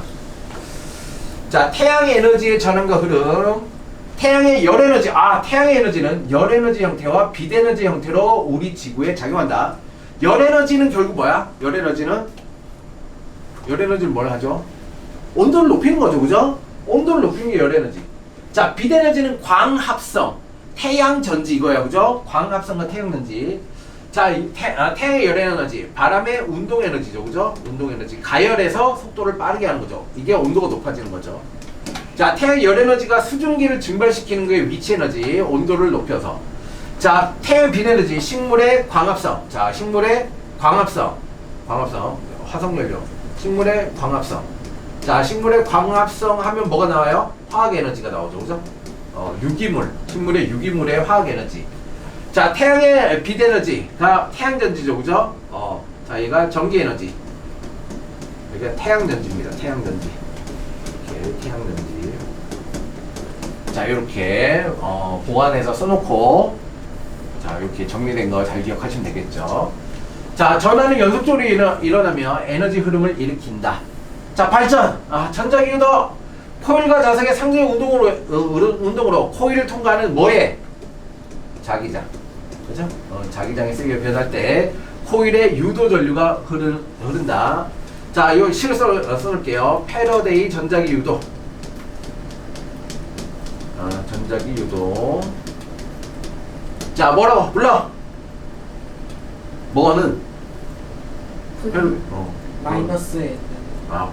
자, 태양의 에너지의 전환과 흐름. 태양의 열 에너지, 태양의 에너지는 열 에너지 형태와 빛 에너지 형태로 우리 지구에 작용한다. 열 에너지는 결국 뭐야? 열 에너지는 뭘 하죠? 온도를 높이는 거죠, 그죠? 온도를 높이는 게 열 에너지. 자, 빛 에너지는 광합성, 태양 전지 이거야, 그죠? 광합성과 태양 전지. 자, 태양의 열 에너지, 바람의 운동 에너지죠, 그죠? 운동 에너지. 가열해서 속도를 빠르게 하는 거죠. 이게 온도가 높아지는 거죠. 자, 태양의 열 에너지가 수증기를 증발시키는 게 위치 에너지, 온도를 높여서. 자, 태양 빛 에너지, 식물의 광합성. 자, 식물의 광합성. 화석연료. 식물의 광합성. 자, 식물의 광합성 하면 뭐가 나와요? 화학 에너지가 나오죠, 그죠? 유기물. 식물의 유기물의 화학 에너지. 자, 태양의 빛 에너지가 태양 전지죠, 그죠? 자, 얘가 전기 에너지. 여기가 태양 전지입니다. 태양 전지. 이렇게 태양 전지. 자, 이렇게 보완해서 써놓고, 자, 이렇게 정리된 거 잘 기억하시면 되겠죠. 자, 전하는 연속적으로 일어나며 에너지 흐름을 일으킨다. 자, 발전. 전자기 유도. 코일과 자석의 상승의 운동으로 코일을 통과하는 뭐에? 자기장. 그죠? 자기장의 세기가 변할 때 코일의 유도 전류가 흐른다. 자, 이 식을 써놓을게요. 패러데이 전자기 유도. 전자기 유도. 자, 뭐라고? 불러. 뭐는? 마이너스 N.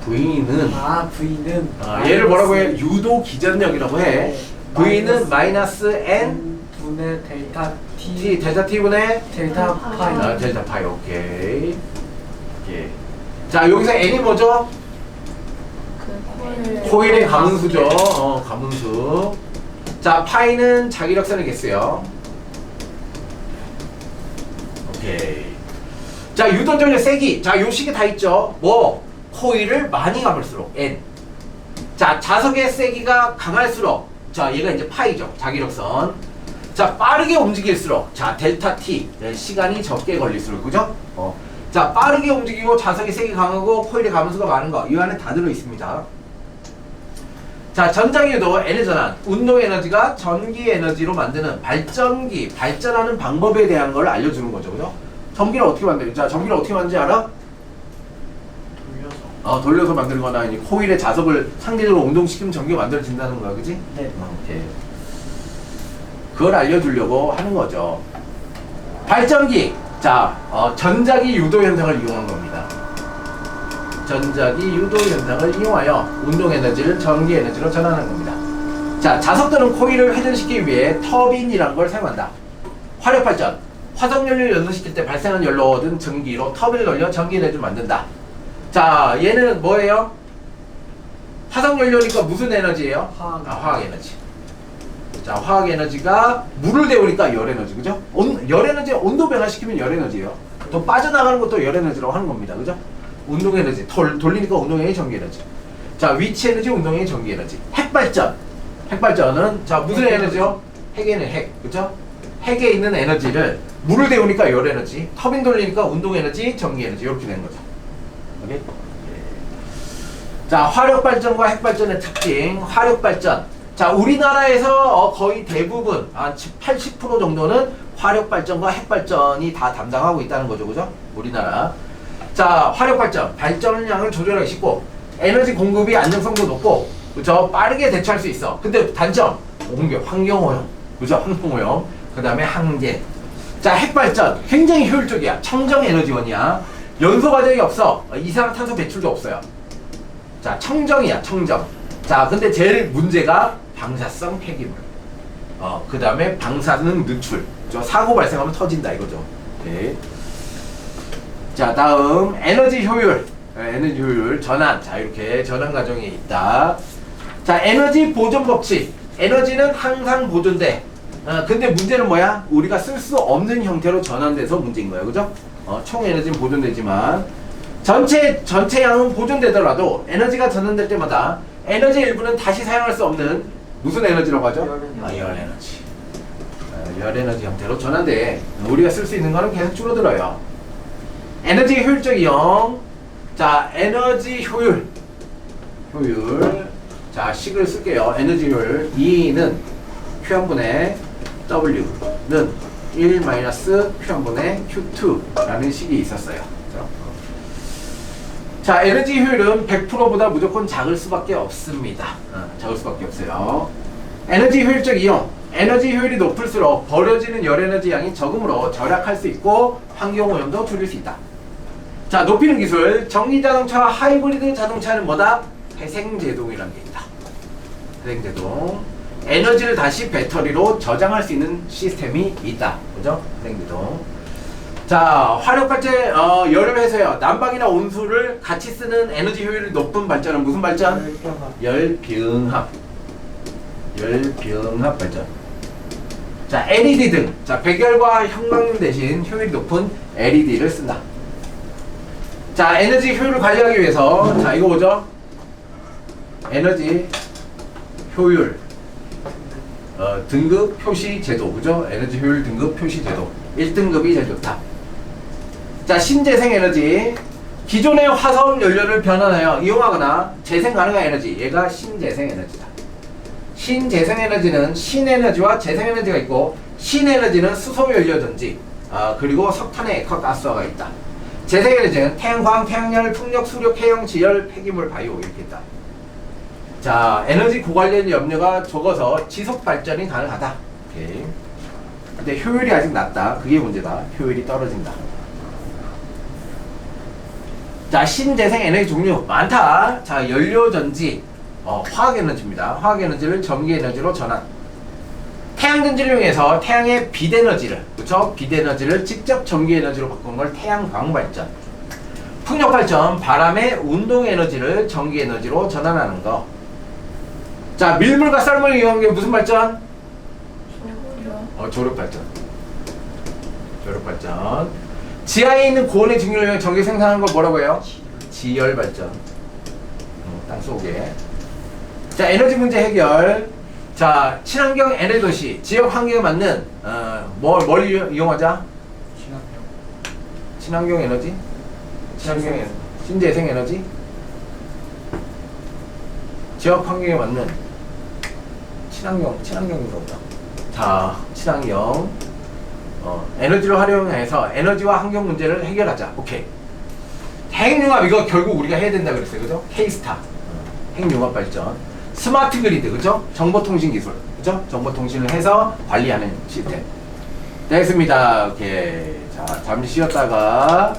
V는. V는. 얘를 뭐라고 해? 유도 기전력이라고 해. 네. V는 마이너스 N 분의 델타 T. 델타 T분의 델타 파이. 델타 파이. 오케이. 자, 여기서 N이 뭐죠? 그 코일의 가문수죠. 가문수. 자, 파이는 자기력선이겠어요. 오케이. 자, 유도전력 세기. 자, 요 식이 다 있죠. 뭐? 코일을 많이 감을수록 N. 자, 자석의 세기가 강할수록, 자, 얘가 이제 파이죠. 자기력선. 자, 빠르게 움직일수록, 자, 델타 T. 시간이 적게 걸릴수록, 그죠? 자, 빠르게 움직이고 자석의 세기 강하고 코일의 가문수가 많은 거. 이 안에 다 들어 있습니다. 자, 전자기유도 에너지 전환. 운동 에너지가 전기 에너지로 만드는 발전기, 발전하는 방법에 대한 걸 알려주는 거죠, 그죠? 전기를 어떻게 만들죠? 자, 전기를 어떻게 만드는지 알아? 돌려서 만드는 거나 이제 코일의 자석을 상대적으로 운동시키면 전기가 만들어진다는 거야, 그지? 네. 오케이. 그걸 알려주려고 하는 거죠. 발전기. 자, 전자기 유도 현상을 이용한 겁니다. 전자기 유도 현상을 이용하여 운동 에너지를 전기 에너지로 전환하는 겁니다. 자, 자석들은 코일을 회전시키기 위해 터빈이라는 걸 사용한다. 화력 발전. 화석연료를 연소시킬 때 발생한 열로 얻은 전기로 터빈을 돌려 전기 에너지를 만든다. 자, 얘는 뭐예요? 화석연료니까 무슨 에너지예요? 화학 에너지. 자, 화학 에너지가 물을 데우니까 열 에너지, 그죠? 열 에너지 온도 변화시키면 열 에너지예요. 또 빠져나가는 것도 열 에너지라고 하는 겁니다, 그죠? 운동 에너지, 돌리니까 운동 에너지, 전기 에너지. 자, 위치 에너지, 운동 에너지, 전기 에너지. 핵발전. 핵발전은 자, 무슨 에너지요? 핵에는 핵, 그죠? 핵에 있는 에너지를 물을 데우니까 열 에너지, 터빈 돌리니까 운동 에너지, 전기 에너지 이렇게 되는 거죠. 오케이? 자, 화력 발전과 핵 발전의 특징. 화력 발전. 자, 우리나라에서 거의 대부분 한 80% 정도는 화력 발전과 핵 발전이 다 담당하고 있다는 거죠, 그죠? 우리나라. 자, 화력 발전. 발전량을 조절하기 쉽고 에너지 공급이 안정성도 높고, 그죠? 빠르게 대처할 수 있어. 근데 단점. 공격, 환경오염, 그죠? 환경오염. 그 다음에 한계. 자, 핵발전 굉장히 효율적이야. 청정 에너지원이야. 연소 과정이 없어. 이산화탄소 배출도 없어요. 자, 청정이야, 청정. 자, 근데 제일 문제가 방사성 폐기물. 그 다음에 방사능 누출. 사고 발생하면 터진다 이거죠. 오케이. 자, 다음 에너지 효율. 에너지 효율 전환. 자, 이렇게 전환 과정이 있다. 자, 에너지 보존 법칙. 에너지는 항상 보존돼. 근데 문제는 뭐야? 우리가 쓸 수 없는 형태로 전환돼서 문제인 거야, 그죠? 총 에너지는 보존되지만 전체 양은 보존되더라도 에너지가 전환될 때마다 에너지 일부는 다시 사용할 수 없는 무슨 에너지라고 하죠? 열 에너지. 열 에너지 형태로 전환돼. 우리가 쓸 수 있는 거는 계속 줄어들어요. 에너지 효율적 이용. 자, 에너지 효율. 자, 식을 쓸게요. 에너지 효율. E는 Q1분의 W는 1 마이너스 Q1분의 Q2라는 식이 있었어요. 그죠? 자, 에너지 효율은 100%보다 무조건 작을 수밖에 없습니다. 작을 수밖에 없어요. 에너지 효율적 이용. 에너지 효율이 높을수록 버려지는 열 에너지 양이 적음으로 절약할 수 있고 환경오염도 줄일 수 있다. 자, 높이는 기술. 전기자동차와 하이브리드 자동차는 뭐다? 회생제동이라는 게 있다. 회생제동. 에너지를 다시 배터리로 저장할 수 있는 시스템이 있다. 그죠? 회생제동. 자, 화력발전, 열을 회수해요. 난방이나 온수를 같이 쓰는 에너지 효율이 높은 발전은 무슨 발전? 열병합. 열병합 발전. 자, LED 등. 자, 백열과 형광등 대신 효율이 높은 LED를 쓴다. 자, 에너지 효율을 관리하기 위해서, 자, 이거 뭐죠? 에너지 효율 등급 표시 제도. 그죠? 에너지 효율 등급 표시 제도. 1등급이 제일 좋다. 자, 신재생 에너지. 기존의 화석 연료를 변환하여 이용하거나 재생 가능한 에너지. 얘가 신재생 에너지다. 신재생 에너지는 신에너지와 재생 에너지가 있고, 신에너지는 수소 연료 전지, 그리고 석탄의 액화가스화가 있다. 재생 에너지는 태양광, 태양열, 풍력, 수력, 해영, 지열, 폐기물, 바이오 이렇게 있다. 자, 에너지 고관련 염료가 적어서 지속 발전이 가능하다. 오케이. 근데 효율이 아직 낮다. 그게 문제다. 효율이 떨어진다. 자, 신재생 에너지 종류 많다. 자, 연료 전지, 화학 에너지입니다. 화학 에너지를 전기 에너지로 전환. 태양 전지를 이용해서 태양의 빛 에너지를, 그렇죠? 빛 에너지를 직접 전기 에너지로 바꾸는 걸 태양광 발전. 풍력 발전, 바람의 운동 에너지를 전기 에너지로 전환하는 거. 자, 밀물과 썰물을 이용한 게 무슨 발전? 조력 발전. 조력 발전. 지하에 있는 고온의 증류를 이용해 전기 생산하는 걸 뭐라고 해요? 지열 발전. 땅 속에. 자, 에너지 문제 해결. 자, 친환경 에너지 도시, 지역 환경에 맞는 뭘 이용하자? 친환경 에너지? 친환경 에너지. 신재생 에너지? 지역 환경에 맞는 친환경인가 보다. 자, 친환경 에너지를 활용해서 에너지와 환경 문제를 해결하자. 오케이. 핵융합, 이거 결국 우리가 해야 된다 그랬어요. 그죠? K-스타. 핵융합 발전. 스마트 그리드, 그죠? 정보통신 기술, 그죠? 정보통신을 해서 관리하는 시스템. 됐습니다. 오케이. 자, 잠시 쉬었다가,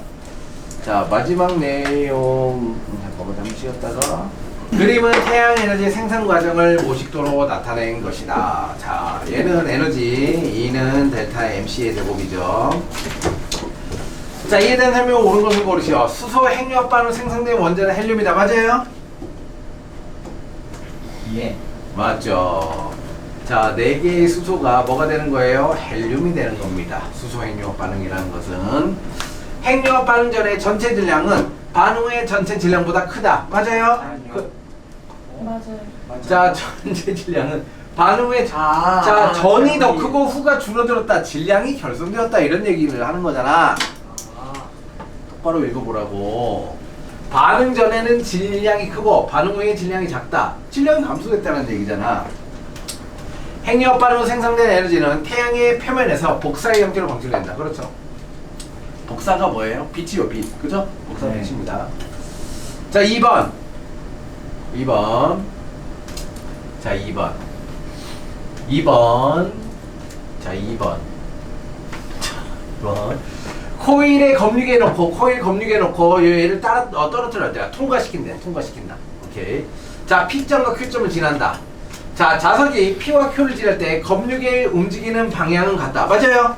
자, 마지막 내용, 잠깐만, 잠시 쉬었다가. 그림은 태양 에너지 생산 과정을 모식도로 나타낸 것이다. 자, 얘는 에너지, E는 델타 MC의 제곱이죠. 자, 이해된 설명 옳은 것을 고르시오. 수소 핵융합 반응으로 생성된 원자는 헬륨이다. 맞아요? 예. 맞죠. 자, 4개의 수소가 뭐가 되는 거예요? 헬륨이 되는 겁니다. 수소 핵융합 반응이라는 것은 핵융합 반응 전의 전체 질량은 반응 후의 전체 질량보다 크다. 맞아요? 맞아요. 자, 전체 질량은 반응 후에 자, 전이 더 크고 후가 줄어들었다. 질량이 결손되었다. 이런 얘기를 하는 거잖아. 똑바로 읽어보라고. 반응 전에는 질량이 크고 반응 후에 질량이 작다. 질량이 감소됐다는 얘기잖아. 핵융합 반응으로 생성된 에너지는 태양의 표면에서 복사의 형태로 방출된다. 그렇죠? 복사가 뭐예요? 빛이요, 빛. 그죠? 복사가 빛입니다. 자, 2번. 자, 2번. 자, 2번. 코일에 검육해 놓고 얘를 떨어뜨려. 통과시킨다. 오케이. 자, P점과 Q점을 지난다. 자, 자석이 P와 Q를 지날 때 검육의 움직이는 방향은 같다. 맞아요?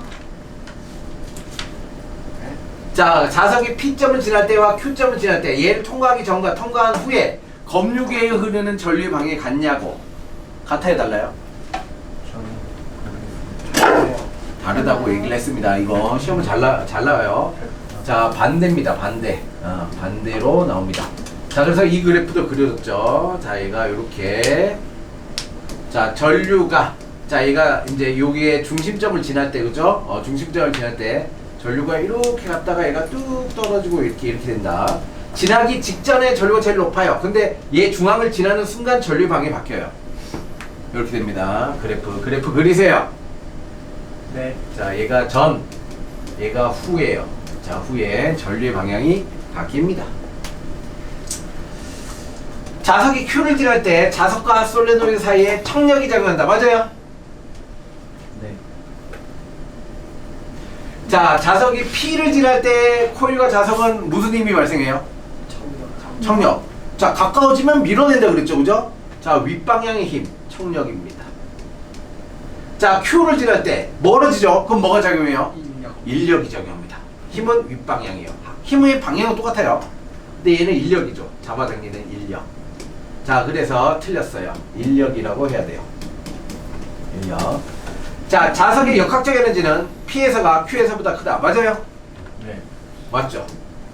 자, 자석이 P점을 지날 때와 Q점을 지날 때 얘를 통과하기 전과 통과한 후에 검육에 흐르는 전류의 방향이 같냐고. 같아요, 달라요? 다르다고 얘기를 했습니다. 이거 시험은 잘 나와요. 자, 반대입니다. 반대로 나옵니다. 자, 그래서 이 그래프도 그려졌죠. 자, 얘가 요렇게. 자, 전류가. 자, 얘가 이제 여기에 중심점을 지날 때, 그죠? 중심점을 지날 때 전류가 이렇게 갔다가 얘가 뚝 떨어지고 이렇게 된다. 지나기 직전에 전류가 제일 높아요. 근데 얘 중앙을 지나는 순간 전류 방향이 바뀌어요. 이렇게 됩니다. 그래프 그리세요. 네. 자, 얘가 전, 얘가 후예요. 자, 후에 전류의 방향이 바뀝니다. 자석이 Q를 딜할 때 자석과 솔레노이드 사이에 청력이 작용한다. 맞아요? 네. 자, 자석이 P를 딜할 때 코일과 자석은 무슨 힘이 발생해요? 청력. 자, 가까워지면 밀어낸다 그랬죠, 그죠? 자, 윗방향의 힘, 청력입니다. 자, Q를 딜할 때 멀어지죠? 그럼 뭐가 작용해요? 인력이 작용합니다. 힘은 윗방향이에요. 힘의 방향은 똑같아요. 근데 얘는 인력이죠. 잡아당기는 인력. 자, 그래서 틀렸어요. 인력이라고 해야 돼요. 인력. 자, 자석의 역학적 에너지는 P에서가 Q에서보다 크다. 맞아요? 네. 맞죠?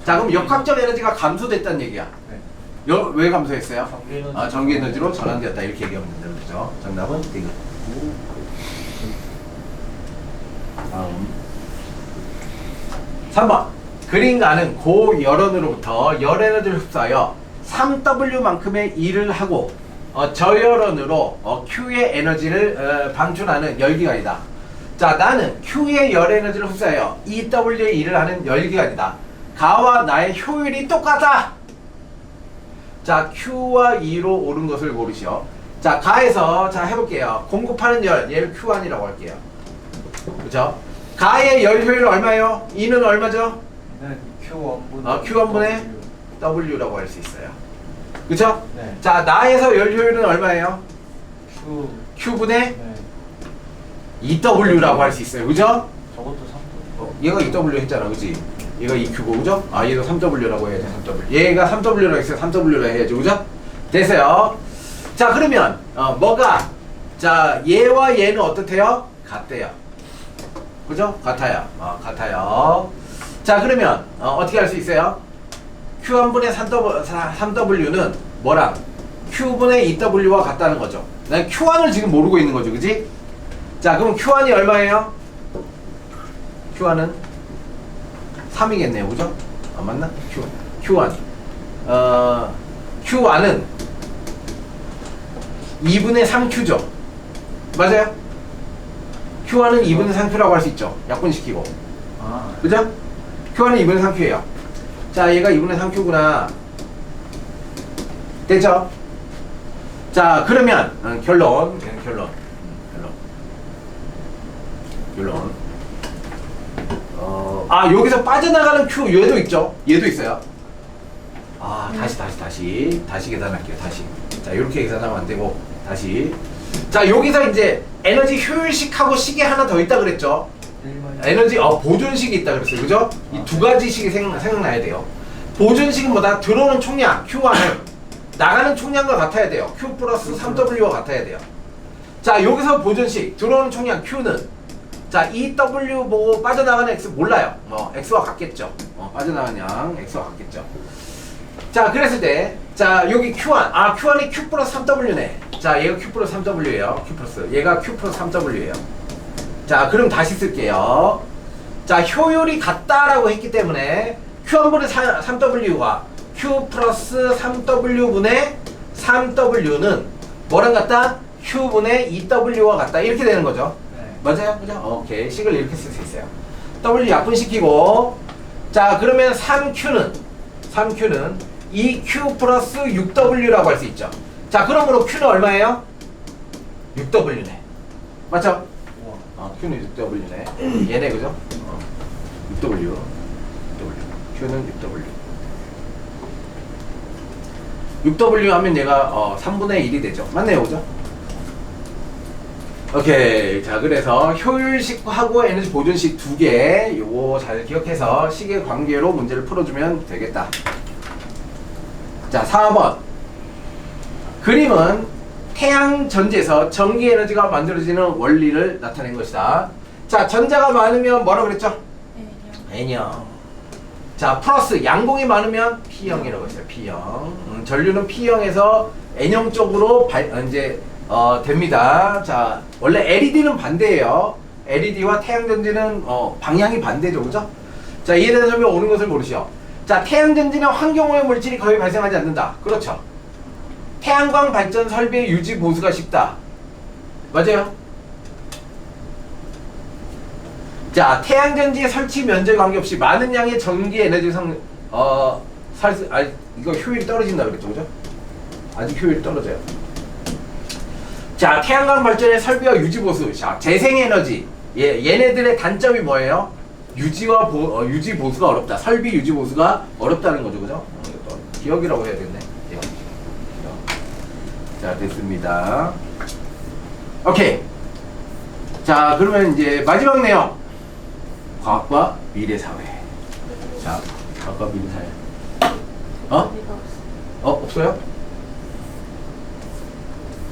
자, 그럼 역학적 에너지가 감소됐다는 얘기야. 네. 왜 감소했어요? 전기 에너지. 아, 전기 에너지로 전환되었다. 이렇게 얘기하면 된다. 그죠? 정답은 D. 다음 3번. 그린가는 고열원으로부터 열에너지를 흡수하여 3W만큼의 일을 하고 저열원으로 Q의 에너지를 방출하는 열기관이다. 자, 나는 Q의 열에너지를 흡수하여 EW의 일을 하는 열기관이다. 가와 나의 효율이 똑같아. 자, Q와 E로 옳은 것을 고르시오. 자, 가에서 자 해볼게요. 공급하는 열, 얘를 Q1이라고 할게요. 그죠? 가의 열 효율 얼마예요? E는 얼마죠? 네. Q1분의 Q1분의 W라고 할 수 있어요. 그쵸? 네. 자, 나에서 열 효율은 얼마예요? Q. Q분의 네. EW라고 할 수 있어요. 그죠? 저것도 3분. 얘가 EW 했잖아. 그지? 얘가 EQ고, 그죠? 아, 얘도 3W라고 해야지, 3W. 얘가 3W라고 했어요. 3W라 해야지, 그죠? 됐어요. 자, 그러면, 뭐가, 자, 얘와 얘는 어떻대요? 같대요. 그죠? 같아요. 같아요. 자, 그러면, 어떻게 할 수 있어요? Q1분의 3W는 뭐랑? Q분의 EW와 같다는 거죠. 난 Q1을 지금 모르고 있는 거죠. 그지? 자, 그럼 Q1이 얼마예요? Q1은 3이겠네요. 그죠? 아, 맞나? Q1. Q1은 2분의 3Q죠. 맞아요? Q1은 2분의 3Q라고 할 수 있죠. 약분시키고. 아. 그죠? Q1은 2분의 3Q예요. 자, 얘가 2분의 3Q구나. 됐죠? 자, 그러면 결론. 여기서 빠져나가는 Q 얘도 있죠? 얘도 있어요. 다시 계산할게요. 다시. 자, 이렇게 계산하면 안 되고 다시. 자, 여기서 이제 에너지 효율식하고 식이 하나 더 있다 그랬죠? 에너지 보존식이 있다 그랬어요. 그죠? 이 두 가지 식이 생각나야 돼요. 보존식은 뭐다? 들어오는 총량 Q1은 나가는 총량과 같아야 돼요. Q 플러스 3W와 같아야 돼요. 자, 여기서 보존식 들어오는 총량 Q는 자, EW 보고 빠져나가는 X 몰라요. X와 같겠죠. 빠져나가는 양 X와 같겠죠. 자, 그랬을 때 자, 여기 Q1 Q1이 Q 플러스 3W네. 자, 얘가 Q 플러스 3W예요. Q 플러스 얘가 Q 플러스 3W예요. 자, 그럼 다시 쓸게요. 자, 효율이 같다라고 했기 때문에 Q1분의 3W와 Q 플러스 3W분의 3W는 뭐랑 같다? Q분의 EW와 같다. 이렇게 되는 거죠. 네. 맞아요? 그죠? 오케이. 식을 이렇게 쓸 수 있어요. W 약분시키고 자, 그러면 3Q는 2Q 플러스 6W라고 할 수 있죠. 자, 그러므로 Q는 얼마예요? 6W네. 맞죠? Q는 6W네. 얘네 그죠? 6W. Q는 6W 하면 얘가 3분의 1이 되죠. 맞네요. 그죠? 오케이. 자, 그래서 효율식하고 에너지 보존식 두 개 요거 잘 기억해서 식의 관계로 문제를 풀어주면 되겠다. 자, 4번. 그림은 태양 전지에서 전기 에너지가 만들어지는 원리를 나타낸 것이다. 자, 전자가 많으면 뭐라고 그랬죠? N형. 자, 플러스 양공이 많으면 P형이라고 했어요. P형. 전류는 P형에서 N형 쪽으로 됩니다. 자, 원래 LED는 반대예요. LED와 태양전지는 방향이 반대죠. 그죠? 자, 이에 대한 설명 오는 것을 모르시오. 자, 태양전지는 환경오염 물질이 거의 발생하지 않는다. 그렇죠. 태양광 발전 설비의 유지 보수가 쉽다. 맞아요. 자, 태양전지의 설치 면적에 관계없이 많은 양의 전기 에너지 이거 효율이 떨어진다 그랬죠, 그죠? 아직 효율이 떨어져요. 자, 태양광 발전의 설비와 유지 보수. 자, 재생에너지. 얘네들의 단점이 뭐예요? 유지 보수가 어렵다. 설비 유지 보수가 어렵다는 거죠, 그죠? 이것도 기억이라고 해야겠네. 기억. 자, 됐습니다. 오케이. 자, 그러면 이제 마지막 내용. 과학과 미래 사회. 자, 과학과 미래 사회. 없어요?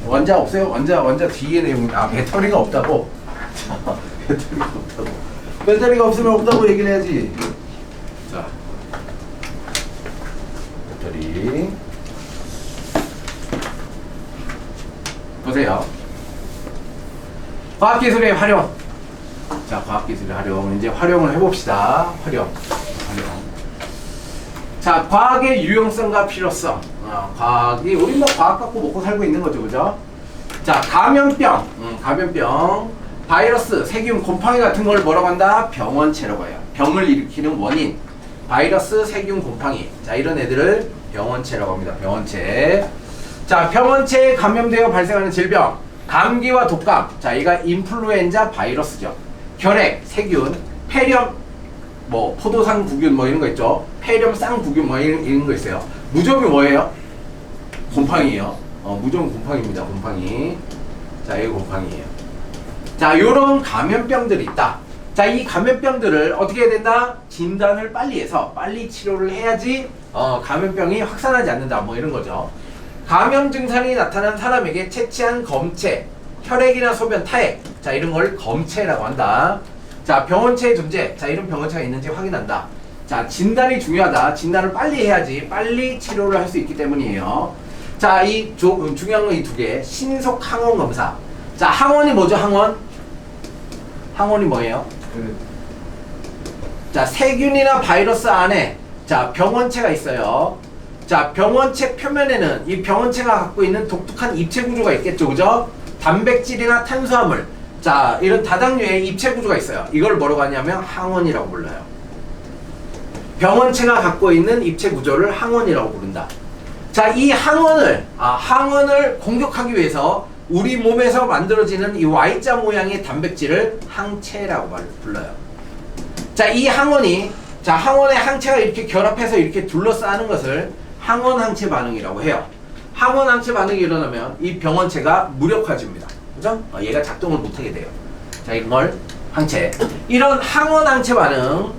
원자 없어요? 원자 뒤에 내용. 배터리가 없다고. 자, 배터리가 없다고. 배터리가 없으면 없다고 얘기를 해야지. 자, 배터리. 보세요. 과학기술의 활용. 자, 과학기술의 활용. 이제 활용을 해봅시다. 활용. 자, 과학의 유용성과 필요성. 과학이, 우리 뭐 과학 갖고 먹고 살고 있는 거죠, 그죠? 자, 감염병. 바이러스, 세균, 곰팡이 같은 걸 뭐라고 한다? 병원체라고 해요. 병을 일으키는 원인. 바이러스, 세균, 곰팡이. 자, 이런 애들을 병원체라고 합니다. 병원체. 자, 병원체에 감염되어 발생하는 질병. 감기와 독감. 자, 얘가 인플루엔자 바이러스죠. 결핵, 세균, 폐렴, 뭐 포도상 구균 뭐 이런 거 있죠. 폐렴 쌍구균 뭐 이런 거 있어요. 무좀이 뭐예요? 곰팡이에요. 무좀 곰팡이입니다. 곰팡이. 자, 이거 곰팡이에요. 자, 요런 감염병들이 있다. 자, 이 감염병들을 어떻게 해야 된다? 진단을 빨리 해서 빨리 치료를 해야지 감염병이 확산하지 않는다. 뭐 이런 거죠. 감염 증상이 나타난 사람에게 채취한 검체, 혈액이나 소변, 타액. 자, 이런 걸 검체라고 한다. 자, 병원체의 존재. 자, 이런 병원체가 있는지 확인한다. 자, 진단이 중요하다. 진단을 빨리 해야지 빨리 치료를 할 수 있기 때문이에요. 자, 중요한 건 이 두 개. 신속 항원 검사. 자, 항원이 뭐죠? 항원이 뭐예요? 자, 세균이나 바이러스 안에 자, 병원체가 있어요. 자, 병원체 표면에는 이 병원체가 갖고 있는 독특한 입체 구조가 있겠죠, 그죠? 단백질이나 탄수화물. 자, 이런 다당류의 입체 구조가 있어요. 이걸 뭐라고 하냐면 항원이라고 불러요. 병원체가 갖고 있는 입체 구조를 항원이라고 부른다. 자, 이 항원을 공격하기 위해서 우리 몸에서 만들어지는 이 Y자 모양의 단백질을 항체라고 불러요. 자, 이 항원의 항체가 이렇게 결합해서 이렇게 둘러싸는 것을 항원 항체 반응이라고 해요. 항원 항체 반응이 일어나면 이 병원체가 무력화집니다. 그죠? 얘가 작동을 못하게 돼요. 자, 이걸 항체. 이런 항원 항체 반응.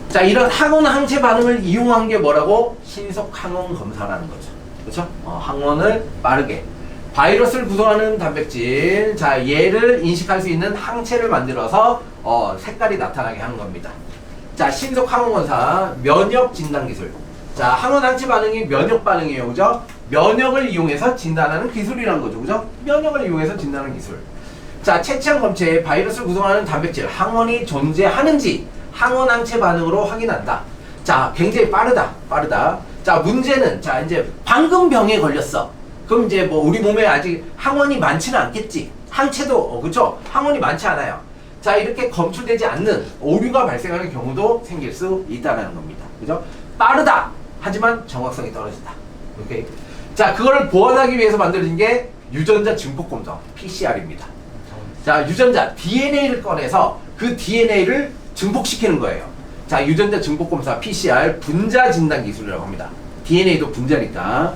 자, 이런 항원 항체 반응을 이용한 게 뭐라고? 신속 항원 검사라는 거죠. 그렇죠? 항원을 빠르게. 바이러스를 구성하는 단백질. 자, 얘를 인식할 수 있는 항체를 만들어서 색깔이 나타나게 하는 겁니다. 자, 신속 항원 검사, 면역 진단 기술. 자, 항원 항체 반응이 면역 반응이에요. 그죠? 면역을 이용해서 진단하는 기술이라는 거죠. 그죠? 면역을 이용해서 진단하는 기술. 자, 채취한 검체에 바이러스를 구성하는 단백질, 항원이 존재하는지 항원 항체 반응으로 확인한다. 자, 굉장히 빠르다. 자, 문제는, 자, 이제 방금 병에 걸렸어. 그럼 이제 뭐 우리 몸에 아직 항원이 많지는 않겠지. 항체도, 그죠? 항원이 많지 않아요. 자, 이렇게 검출되지 않는 오류가 발생하는 경우도 생길 수 있다는 겁니다. 그죠? 빠르다. 하지만 정확성이 떨어진다. 오케이. 자, 그거를 보완하기 위해서 만들어진 게 유전자 증폭 검사, PCR입니다. 자, 유전자 DNA를 꺼내서 그 DNA를 증폭시키는 거예요. 자, 유전자 증폭 검사 PCR 분자 진단 기술이라고 합니다. DNA도 분자니까.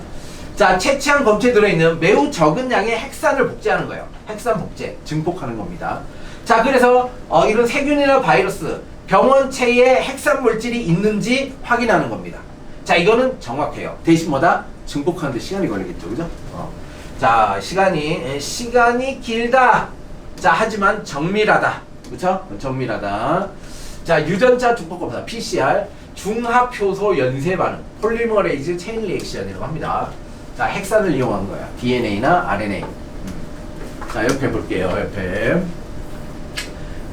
자, 채취한 검체에 들어있는 매우 적은 양의 핵산을 복제하는 거예요. 핵산 복제, 증폭하는 겁니다. 자, 그래서 이런 세균이나 바이러스, 병원체에 핵산 물질이 있는지 확인하는 겁니다. 자, 이거는 정확해요. 대신 뭐다? 증폭하는데 시간이 걸리겠죠, 그죠? 자, 시간이 길다. 자, 하지만 정밀하다. 그쵸? 정밀하다. 자, 유전자 증폭 검사 PCR 중합효소 연쇄 반응 폴리머레이즈 체인 리액션이라고 합니다. 자, 핵산을 이용한 거야. DNA나 RNA. 자, 옆에 볼게요. 옆에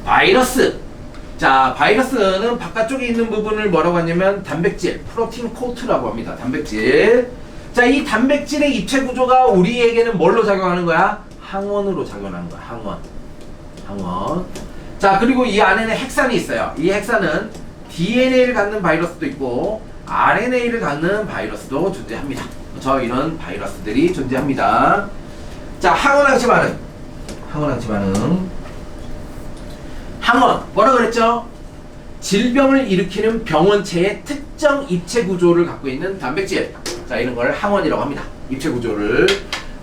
바이러스. 자, 바이러스는 바깥쪽에 있는 부분을 뭐라고 하냐면 단백질, 프로틴 코트라고 합니다. 단백질. 자, 이 단백질의 입체 구조가 우리에게는 뭘로 작용하는 거야? 항원으로 작용하는 거야. 항원. 자, 그리고 이 안에는 핵산이 있어요. 이 핵산은 DNA를 갖는 바이러스도 있고 RNA를 갖는 바이러스도 존재합니다. 그렇죠? 이런 바이러스들이 존재합니다. 자, 항원항체 반응. 항원 뭐라 그랬죠? 질병을 일으키는 병원체의 특정 입체 구조를 갖고 있는 단백질. 자, 이런 걸 항원이라고 합니다. 입체 구조를.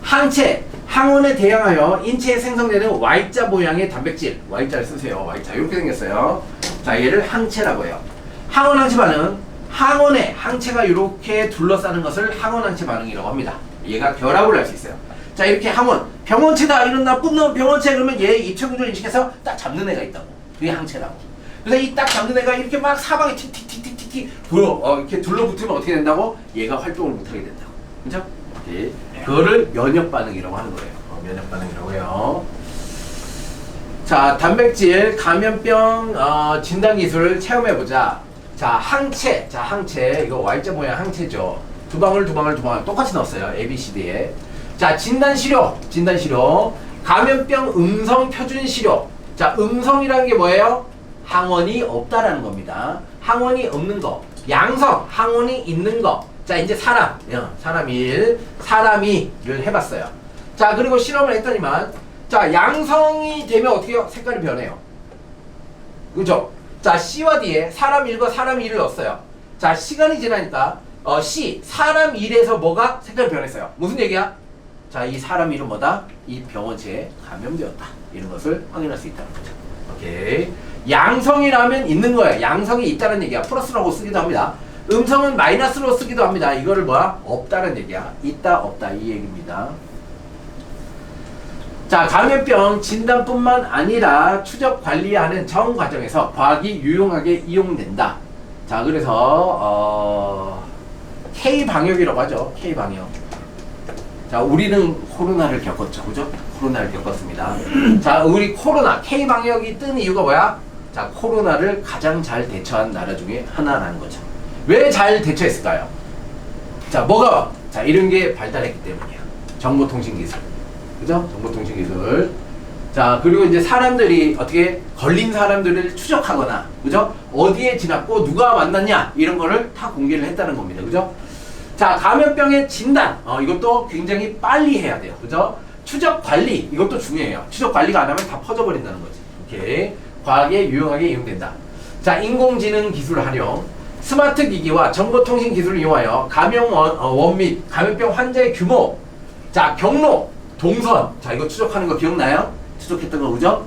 항체, 항원에 대항하여 인체에 생성되는 Y자 모양의 단백질. Y자를 쓰세요. Y자 이렇게 생겼어요. 자, 얘를 항체라고 해요. 항원항체 반응. 항원에 항체가 이렇게 둘러싸는 것을 항원항체 반응이라고 합니다. 얘가 결합을 할 수 있어요. 자, 이렇게 항원, 병원체다, 이런 나쁜 놈 병원체. 그러면 얘 입체 구조 인식해서 딱 잡는 애가 있다고. 그게 항체라고. 그래서 이 딱 잡는 애가 이렇게 막 사방에 틱틱틱틱틱 이렇게 둘러붙으면 어떻게 된다고? 얘가 활동을 못하게 된다고. 그죠? 그거를 면역 반응이라고 하는 거예요. 면역 반응이라고 해요. 자, 단백질 감염병 진단 기술을 체험해 보자. 자, 항체. 이거 Y자 모양 항체죠. 두 방울 똑같이 넣었어요. A, B, C, D에. 자, 진단 시료. 감염병 음성 표준 시료. 자, 음성이라는 게 뭐예요? 항원이 없다라는 겁니다. 항원이 없는 거. 양성, 항원이 있는 거. 자, 이제 사람이 를 해봤어요. 자, 그리고 실험을 했더니만, 자, 양성이 되면 어떻게 해요? 색깔이 변해요. 그죠? 자, C와 D에 사람 1과 사람 2를 넣었어요. 자, 시간이 지나니까 C, 사람 1에서 뭐가 색깔이 변했어요. 무슨 얘기야? 자, 이 사람 1은 뭐다? 이 병원체에 감염되었다. 이런 것을 확인할 수 있다는 거죠. 오케이. 양성이라면 있는 거예요. 양성이 있다는 얘기야. 플러스라고 쓰기도 합니다. 음성은 마이너스로 쓰기도 합니다. 이거를 뭐야? 없다는 얘기야. 있다, 없다. 이 얘기입니다. 자, 감염병 진단뿐만 아니라 추적 관리하는 전 과정에서 과학이 유용하게 이용된다. 자, 그래서 K-방역이라고 하죠. K-방역. 자, 우리는 코로나를 겪었죠. 그죠? 코로나를 겪었습니다. 자, 우리 코로나, K-방역이 뜬 이유가 뭐야? 자, 코로나를 가장 잘 대처한 나라 중에 하나라는 거죠. 왜 잘 대처했을까요? 자, 뭐가? 자, 이런 게 발달했기 때문이야. 정보통신기술. 그죠? 정보통신기술. 자, 그리고 이제 사람들이 어떻게 걸린 사람들을 추적하거나, 그죠? 어디에 지났고 누가 만났냐, 이런 거를 다 공개를 했다는 겁니다. 그죠? 자, 감염병의 진단. 이것도 굉장히 빨리 해야 돼요. 그죠? 추적 관리. 이것도 중요해요. 추적 관리가 안 하면 다 퍼져버린다는 거지. 오케이. 과학에 유용하게 이용된다. 자, 인공지능 기술 활용. 스마트 기기와 정보통신 기술을 이용하여 감염원 및 감염병 환자의 규모. 자, 경로, 동선. 자, 이거 추적하는 거 기억나요? 추적했던 거, 그죠?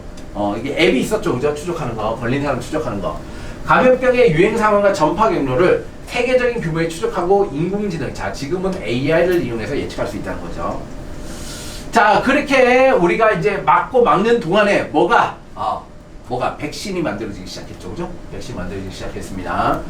이게 앱이 있었죠. 그죠? 추적하는 거. 걸린 사람 추적하는 거. 감염병의 유행 상황과 전파 경로를 세계적인 규모에 추적하고 인공지능. 자, 지금은 AI를 이용해서 예측할 수 있다는 거죠. 자, 그렇게 우리가 이제 막는 동안에 뭐가 백신이 만들어지기 시작했죠. 그죠? 백신이 만들어지기 시작했습니다.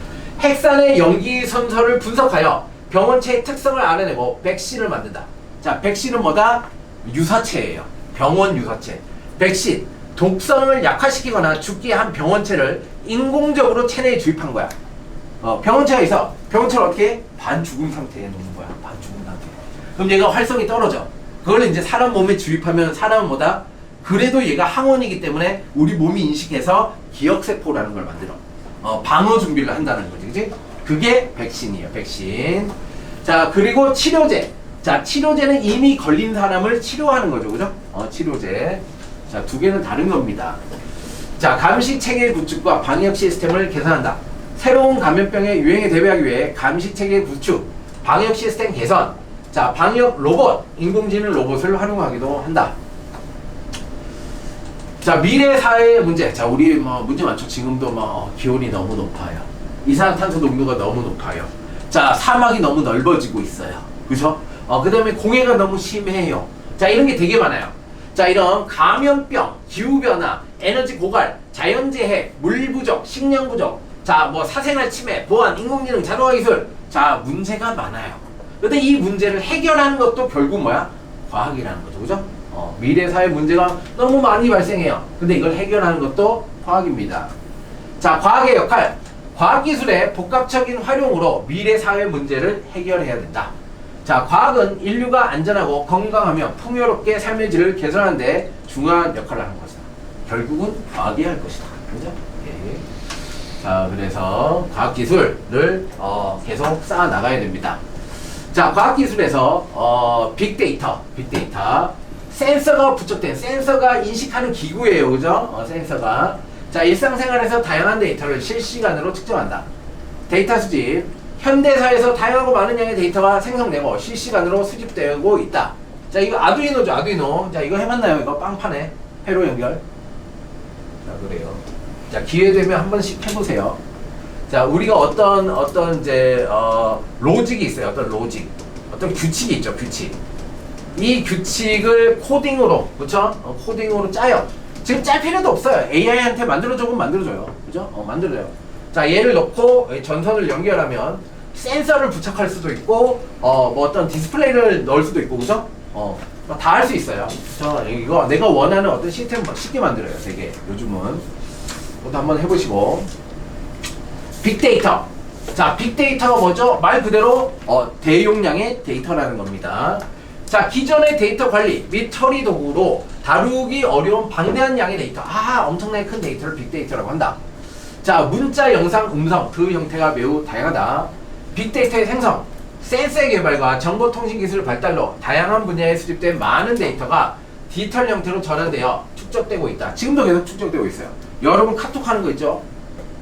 핵산의 염기 선서를 분석하여 병원체의 특성을 알아내고 백신을 만든다. 자, 백신은 뭐다? 유사체예요. 병원 유사체. 백신, 독성을 약화시키거나 죽게 한 병원체를 인공적으로 체내에 주입한 거야. 병원체가 있어. 병원체를 어떻게? 반죽음 상태에 놓는 거야. 반죽음 상태. 그럼 얘가 활성이 떨어져. 그걸 이제 사람 몸에 주입하면 사람은 뭐다? 그래도 얘가 항원이기 때문에 우리 몸이 인식해서 기억세포라는 걸 만들어. 방어 준비를 한다는 거지. 그치? 그게 백신이에요. 백신. 자, 그리고 치료제. 자, 치료제는 이미 걸린 사람을 치료하는 거죠. 그죠? 치료제. 자, 두 개는 다른 겁니다. 자, 감시체계 구축과 방역 시스템을 개선한다. 새로운 감염병의 유행에 대비하기 위해 감시체계 구축, 방역 시스템 개선. 자, 방역 로봇, 인공지능 로봇을 활용하기도 한다. 자, 미래 사회의 문제. 자, 우리 문제 많죠. 지금도 기온이 너무 높아요. 이산화탄소 농도가 너무 높아요. 자, 사막이 너무 넓어지고 있어요. 그죠? 그 다음에 공해가 너무 심해요. 자, 이런 게 되게 많아요. 자, 이런 감염병, 기후변화, 에너지 고갈, 자연재해, 물 부족, 식량 부족, 자, 사생활 침해, 보안, 인공지능, 자동화 기술. 자, 문제가 많아요. 근데 이 문제를 해결하는 것도 결국 뭐야? 과학이라는 거죠. 그죠? 미래 사회 문제가 너무 많이 발생해요. 근데 이걸 해결하는 것도 과학입니다. 자, 과학의 역할. 과학기술의 복합적인 활용으로 미래 사회 문제를 해결해야 된다. 자, 과학은 인류가 안전하고 건강하며 풍요롭게 삶의 질을 개선하는 데 중요한 역할을 하는 것이다. 결국은 과학이 할 것이다. 그죠? 예. 자, 그래서 과학기술을 계속 쌓아 나가야 됩니다. 자, 과학기술에서 빅데이터. 센서가 부착된, 센서가 인식하는 기구예요. 그죠? 센서가. 자, 일상생활에서 다양한 데이터를 실시간으로 측정한다. 데이터 수집. 현대사에서 다양하고 많은 양의 데이터가 생성되고 실시간으로 수집되고 있다. 자, 이거 아두이노죠, 아두이노. 자, 이거 해봤나요? 이거 빵판에 회로 연결. 자, 그래요. 자, 기회 되면 한 번씩 해보세요. 자, 우리가 어떤 이제 로직이 있어요. 어떤 로직, 어떤 규칙이 있죠, 규칙. 이 규칙을 코딩으로, 그렇죠? 코딩으로 짜요. 지금 짤 필요도 없어요. AI한테 만들어주면 만들어줘요. 그죠? 만들어줘요. 자, 얘를 넣고 전선을 연결하면 센서를 부착할 수도 있고, 뭐 어떤 디스플레이를 넣을 수도 있고, 그죠? 다 할 수 있어요. 저 이거 내가 원하는 어떤 시스템 쉽게 만들어요. 되게 요즘은. 그것도 한번 해보시고. 빅데이터. 자, 빅데이터가 뭐죠? 말 그대로 대용량의 데이터라는 겁니다. 자, 기존의 데이터 관리 및 처리 도구로 다루기 어려운 방대한 양의 데이터. 엄청나게 큰 데이터를 빅데이터라고 한다. 자, 문자, 영상, 음성 그 형태가 매우 다양하다. 빅데이터의 생성, 센서의 개발과 정보통신 기술 발달로 다양한 분야에 수집된 많은 데이터가 디지털 형태로 전환되어 축적되고 있다. 지금도 계속 축적되고 있어요. 여러분 카톡 하는 거 있죠?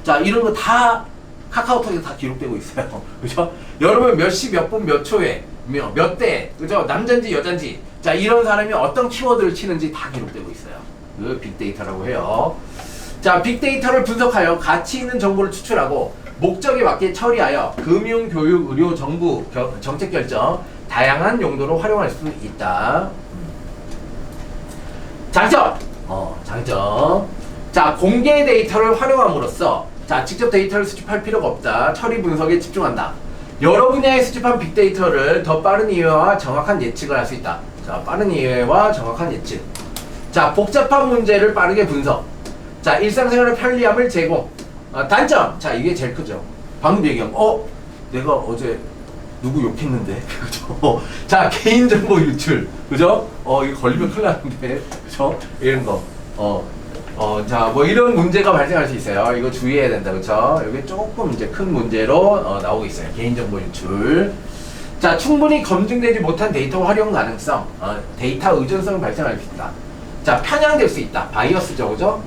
자, 이런 거 다 카카오톡에 다 기록되고 있어요. 그죠? 여러분 몇 시, 몇 분, 몇 초에 몇 대, 그죠? 남잔지 여잔지, 자, 이런 사람이 어떤 키워드를 치는지 다 기록되고 있어요. 그 빅데이터라고 해요. 자, 빅데이터를 분석하여 가치 있는 정보를 추출하고 목적에 맞게 처리하여 금융, 교육, 의료, 정부, 정책 결정 다양한 용도로 활용할 수 있다. 장점! 장점. 자, 공개 데이터를 활용함으로써 자, 직접 데이터를 수집할 필요가 없다. 처리 분석에 집중한다. 여러 분야에 수집한 빅데이터를 더 빠른 이해와 정확한 예측을 할 수 있다. 자, 빠른 이해와 정확한 예측. 자, 복잡한 문제를 빠르게 분석. 자, 일상생활의 편리함을 제공. 단점. 자, 이게 제일 크죠. 방금 얘기한 거. 내가 어제 누구 욕했는데. 그죠? 자, 개인정보 유출. 그죠? 이거 걸리면 큰일 나는데. 그죠? 이런 거. 자, 뭐 이런 문제가 발생할 수 있어요. 이거 주의해야 된다. 그쵸? 여기 조금 이제 큰 문제로 나오고 있어요. 개인정보 유출. 자, 충분히 검증되지 못한 데이터 활용 가능성. 데이터 의존성이 발생할 수 있다. 자, 편향될 수 있다. 바이어스죠. 그죠?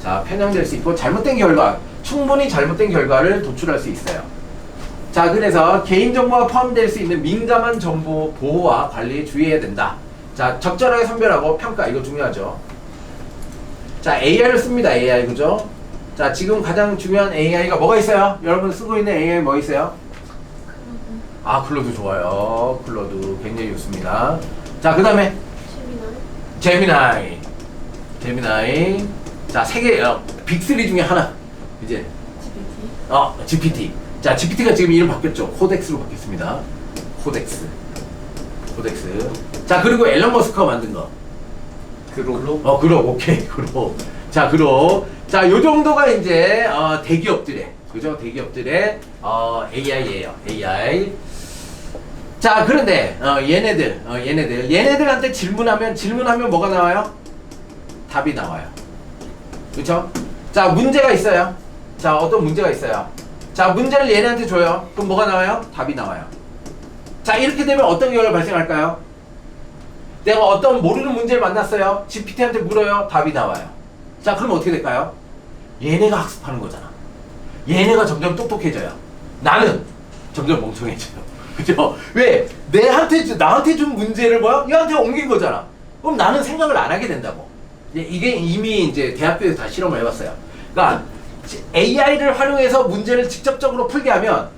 자, 편향될 수 있고 잘못된 결과, 충분히 잘못된 결과를 도출할 수 있어요. 자, 그래서 개인정보가 포함될 수 있는 민감한 정보 보호와 관리에 주의해야 된다. 자, 적절하게 선별하고 평가. 이거 중요하죠. 자, AI를 씁니다. AI, 그죠? 자, 지금 가장 중요한 AI가 뭐가 있어요? 여러분 쓰고 있는 AI 뭐 있어요? 클로드 좋아요. 클로드 굉장히 좋습니다. 자, 그 다음에 제미나이. 자, 세계 빅3 중에 하나. 이제 GPT. 자, GPT가 지금 이름 바뀌었죠. 코덱스로 바뀌었습니다. 코덱스. 자, 그리고 앨런 머스크가 만든 거. 그룹. 오케이. 그룹. 자, 그룹. 자, 요 정도가 이제 대기업들의, 그죠? 대기업들의 AI예요. AI. 자, 그런데 얘네들한테 질문하면 뭐가 나와요? 답이 나와요. 그렇죠? 자, 문제가 있어요. 자, 어떤 문제가 있어요. 자, 문제를 얘네한테 줘요. 그럼 뭐가 나와요? 답이 나와요. 자, 이렇게 되면 어떤 결과가 발생할까요? 내가 어떤 모르는 문제를 만났어요. GPT한테 물어요. 답이 나와요. 자, 그럼 어떻게 될까요? 얘네가 학습하는 거잖아. 얘네가 점점 똑똑해져요. 나는 점점 멍청해져요. 그죠? 왜? 나한테 준 문제를 얘한테 옮긴 거잖아. 그럼 나는 생각을 안 하게 된다고. 이게 이미 이제 대학교에서 다 실험을 해봤어요. 그러니까 AI를 활용해서 문제를 직접적으로 풀게 하면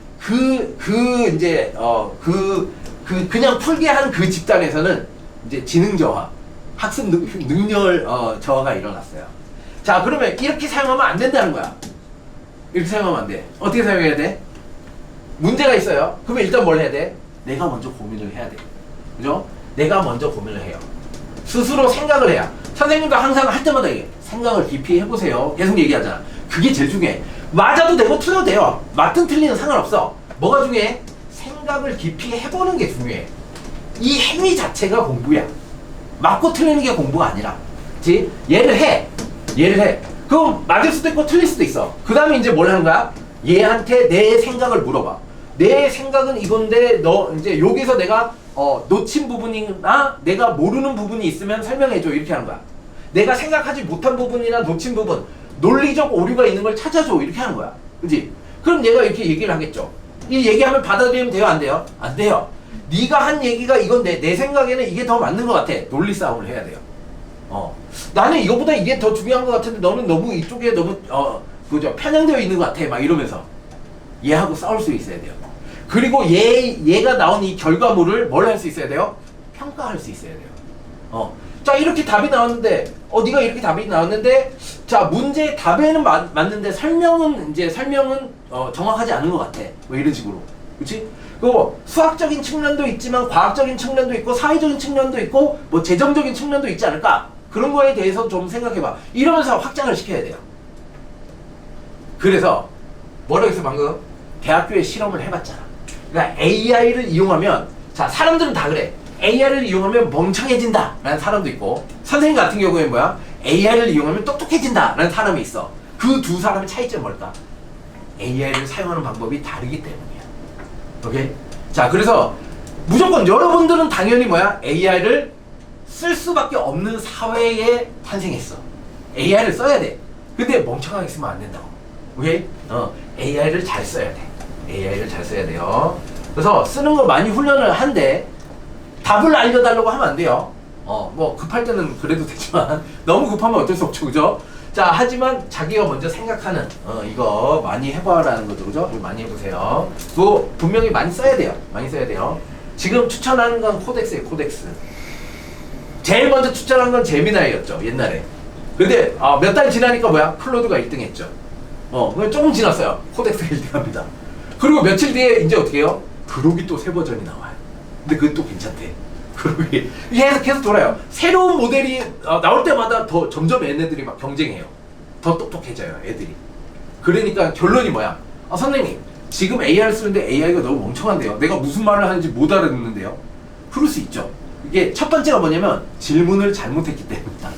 그냥 풀게 한 그 집단에서는 이제 지능 저하, 학습 능력 저하가 일어났어요. 자, 그러면 이렇게 사용하면 안 된다는 거야. 이렇게 사용하면 안 돼. 어떻게 사용해야 돼? 문제가 있어요. 그러면 일단 뭘 해야 돼? 내가 먼저 고민을 해야 돼. 그죠? 내가 먼저 고민을 해요. 스스로 생각을 해야. 선생님도 항상 할 때마다 얘기해. 생각을 깊이 해보세요. 계속 얘기하잖아. 그게 제일 중요해. 맞아도 되고 틀려도 돼요. 맞든 틀리든 상관없어. 뭐가 중요해? 생각을 깊이 해보는 게 중요해. 이 행위 자체가 공부야. 맞고 틀리는 게 공부가 아니라. 그치? 얘를 해. 그럼 맞을 수도 있고 틀릴 수도 있어. 그 다음에 이제 뭘 하는 거야? 얘한테 내 생각을 물어봐. 내 생각은 이건데 너 이제 여기서 내가 놓친 부분이나 내가 모르는 부분이 있으면 설명해줘. 이렇게 하는 거야. 내가 생각하지 못한 부분이나 놓친 부분, 논리적 오류가 있는 걸 찾아줘. 이렇게 하는 거야. 그치? 그럼 얘가 이렇게 얘기를 하겠죠. 이 얘기하면 받아들이면 돼요? 안 돼요? 안 돼요. 네가 한 얘기가 이건데 내 생각에는 이게 더 맞는 것 같아. 논리 싸움을 해야 돼요. 나는 이거보다 이게 더 중요한 것 같은데 너는 너무 이쪽에 너무 그죠? 편향되어 있는 것 같아. 막 이러면서 얘하고 싸울 수 있어야 돼요. 그리고 얘가 나온 이 결과물을 뭘 할 수 있어야 돼요? 평가할 수 있어야 돼요. 자, 이렇게 답이 나왔는데 네가 이렇게 답이 나왔는데 자, 문제의 답에는 맞는데 설명은 정확하지 않은 것 같아. 뭐 이런 식으로. 그렇지? 그리고 수학적인 측면도 있지만 과학적인 측면도 있고 사회적인 측면도 있고 뭐 재정적인 측면도 있지 않을까? 그런 거에 대해서 좀 생각해봐. 이러면서 확장을 시켜야 돼요. 그래서 뭐라고 했어 방금? 대학교에 실험을 해봤잖아. 그러니까 AI를 이용하면 자, 사람들은 다 그래. AI를 이용하면 멍청해진다 라는 사람도 있고 선생님 같은 경우에 뭐야? AI를 이용하면 똑똑해진다 라는 사람이 있어. 그 두 사람의 차이점이 뭘까? AI를 사용하는 방법이 다르기 때문이야. 오케이? 자, 그래서 무조건 여러분들은 당연히 뭐야? AI를 쓸 수밖에 없는 사회에 탄생했어. AI를 써야 돼. 근데 멍청하게 쓰면 안 된다고. 오케이? AI를 잘 써야 돼. AI를 잘 써야 돼요. 그래서 쓰는 거 많이 훈련을 한데 답을 알려달라고 하면 안 돼요. 뭐 급할 때는 그래도 되지만 너무 급하면 어쩔 수 없죠. 그죠? 자, 하지만 자기가 먼저 생각하는 이거 많이 해봐라는 거죠. 그죠? 이거 많이 해보세요. 또 분명히 많이 써야 돼요. 많이 써야 돼요. 지금 추천하는 건 코덱스예요. 코덱스. 제일 먼저 추천한 건 제미나이였죠. 옛날에. 근데 몇 달 지나니까 뭐야? 클로드가 1등 했죠. 조금 지났어요. 코덱스가 1등 합니다. 그리고 며칠 뒤에 이제 어떻게 해요? 그록이 또 새 버전이 나와요. 근데 그건 또 괜찮대. 그록이 계속 돌아요. 새로운 모델이 나올 때마다 더 점점 얘네들이 막 경쟁해요. 더 똑똑해져요, 애들이. 그러니까 결론이 뭐야? 선생님, 지금 AI를 쓰는데 AI가 너무 멍청한데요. 내가 무슨 말을 하는지 못 알아듣는데요. 그럴 수 있죠. 이게 첫 번째가 뭐냐면 질문을 잘못했기 때문이다.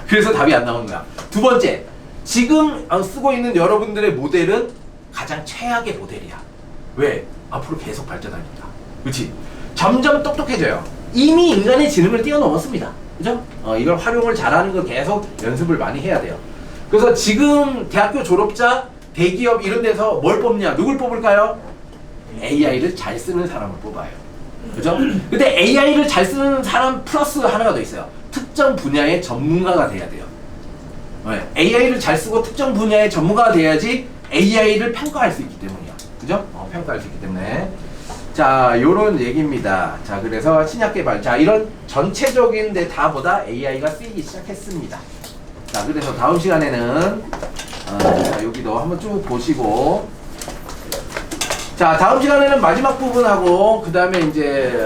그래서 답이 안 나오는 거야. 두 번째, 지금 쓰고 있는 여러분들의 모델은 가장 최악의 모델이야. 왜? 앞으로 계속 발전하니까. 그렇지? 점점 똑똑해져요. 이미 인간의 지능을 뛰어넘었습니다. 그죠? 이걸 활용을 잘하는 거 계속 연습을 많이 해야 돼요. 그래서 지금 대학교 졸업자, 대기업 이런 데서 뭘 뽑냐? 누굴 뽑을까요? AI를 잘 쓰는 사람을 뽑아요. 그죠? 근데 AI를 잘 쓰는 사람 플러스 하나가 더 있어요. 특정 분야의 전문가가 돼야 돼요. AI를 잘 쓰고 특정 분야의 전문가가 돼야지 AI를 평가할 수 있기 때문이야. 그죠? 평가할 수 있기 때문에. 자, 요런 얘기입니다. 자, 그래서 신약 개발. 자, 이런 전체적인 데다보다 AI가 쓰이기 시작했습니다. 자, 그래서 다음 시간에는 자, 여기도 한번 쭉 보시고. 자, 다음 시간에는 마지막 부분하고 그 다음에 이제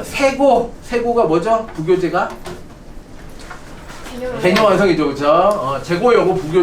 세고가 뭐죠? 부교재가? 개념 완성이죠, 그죠? 재고 여고 부교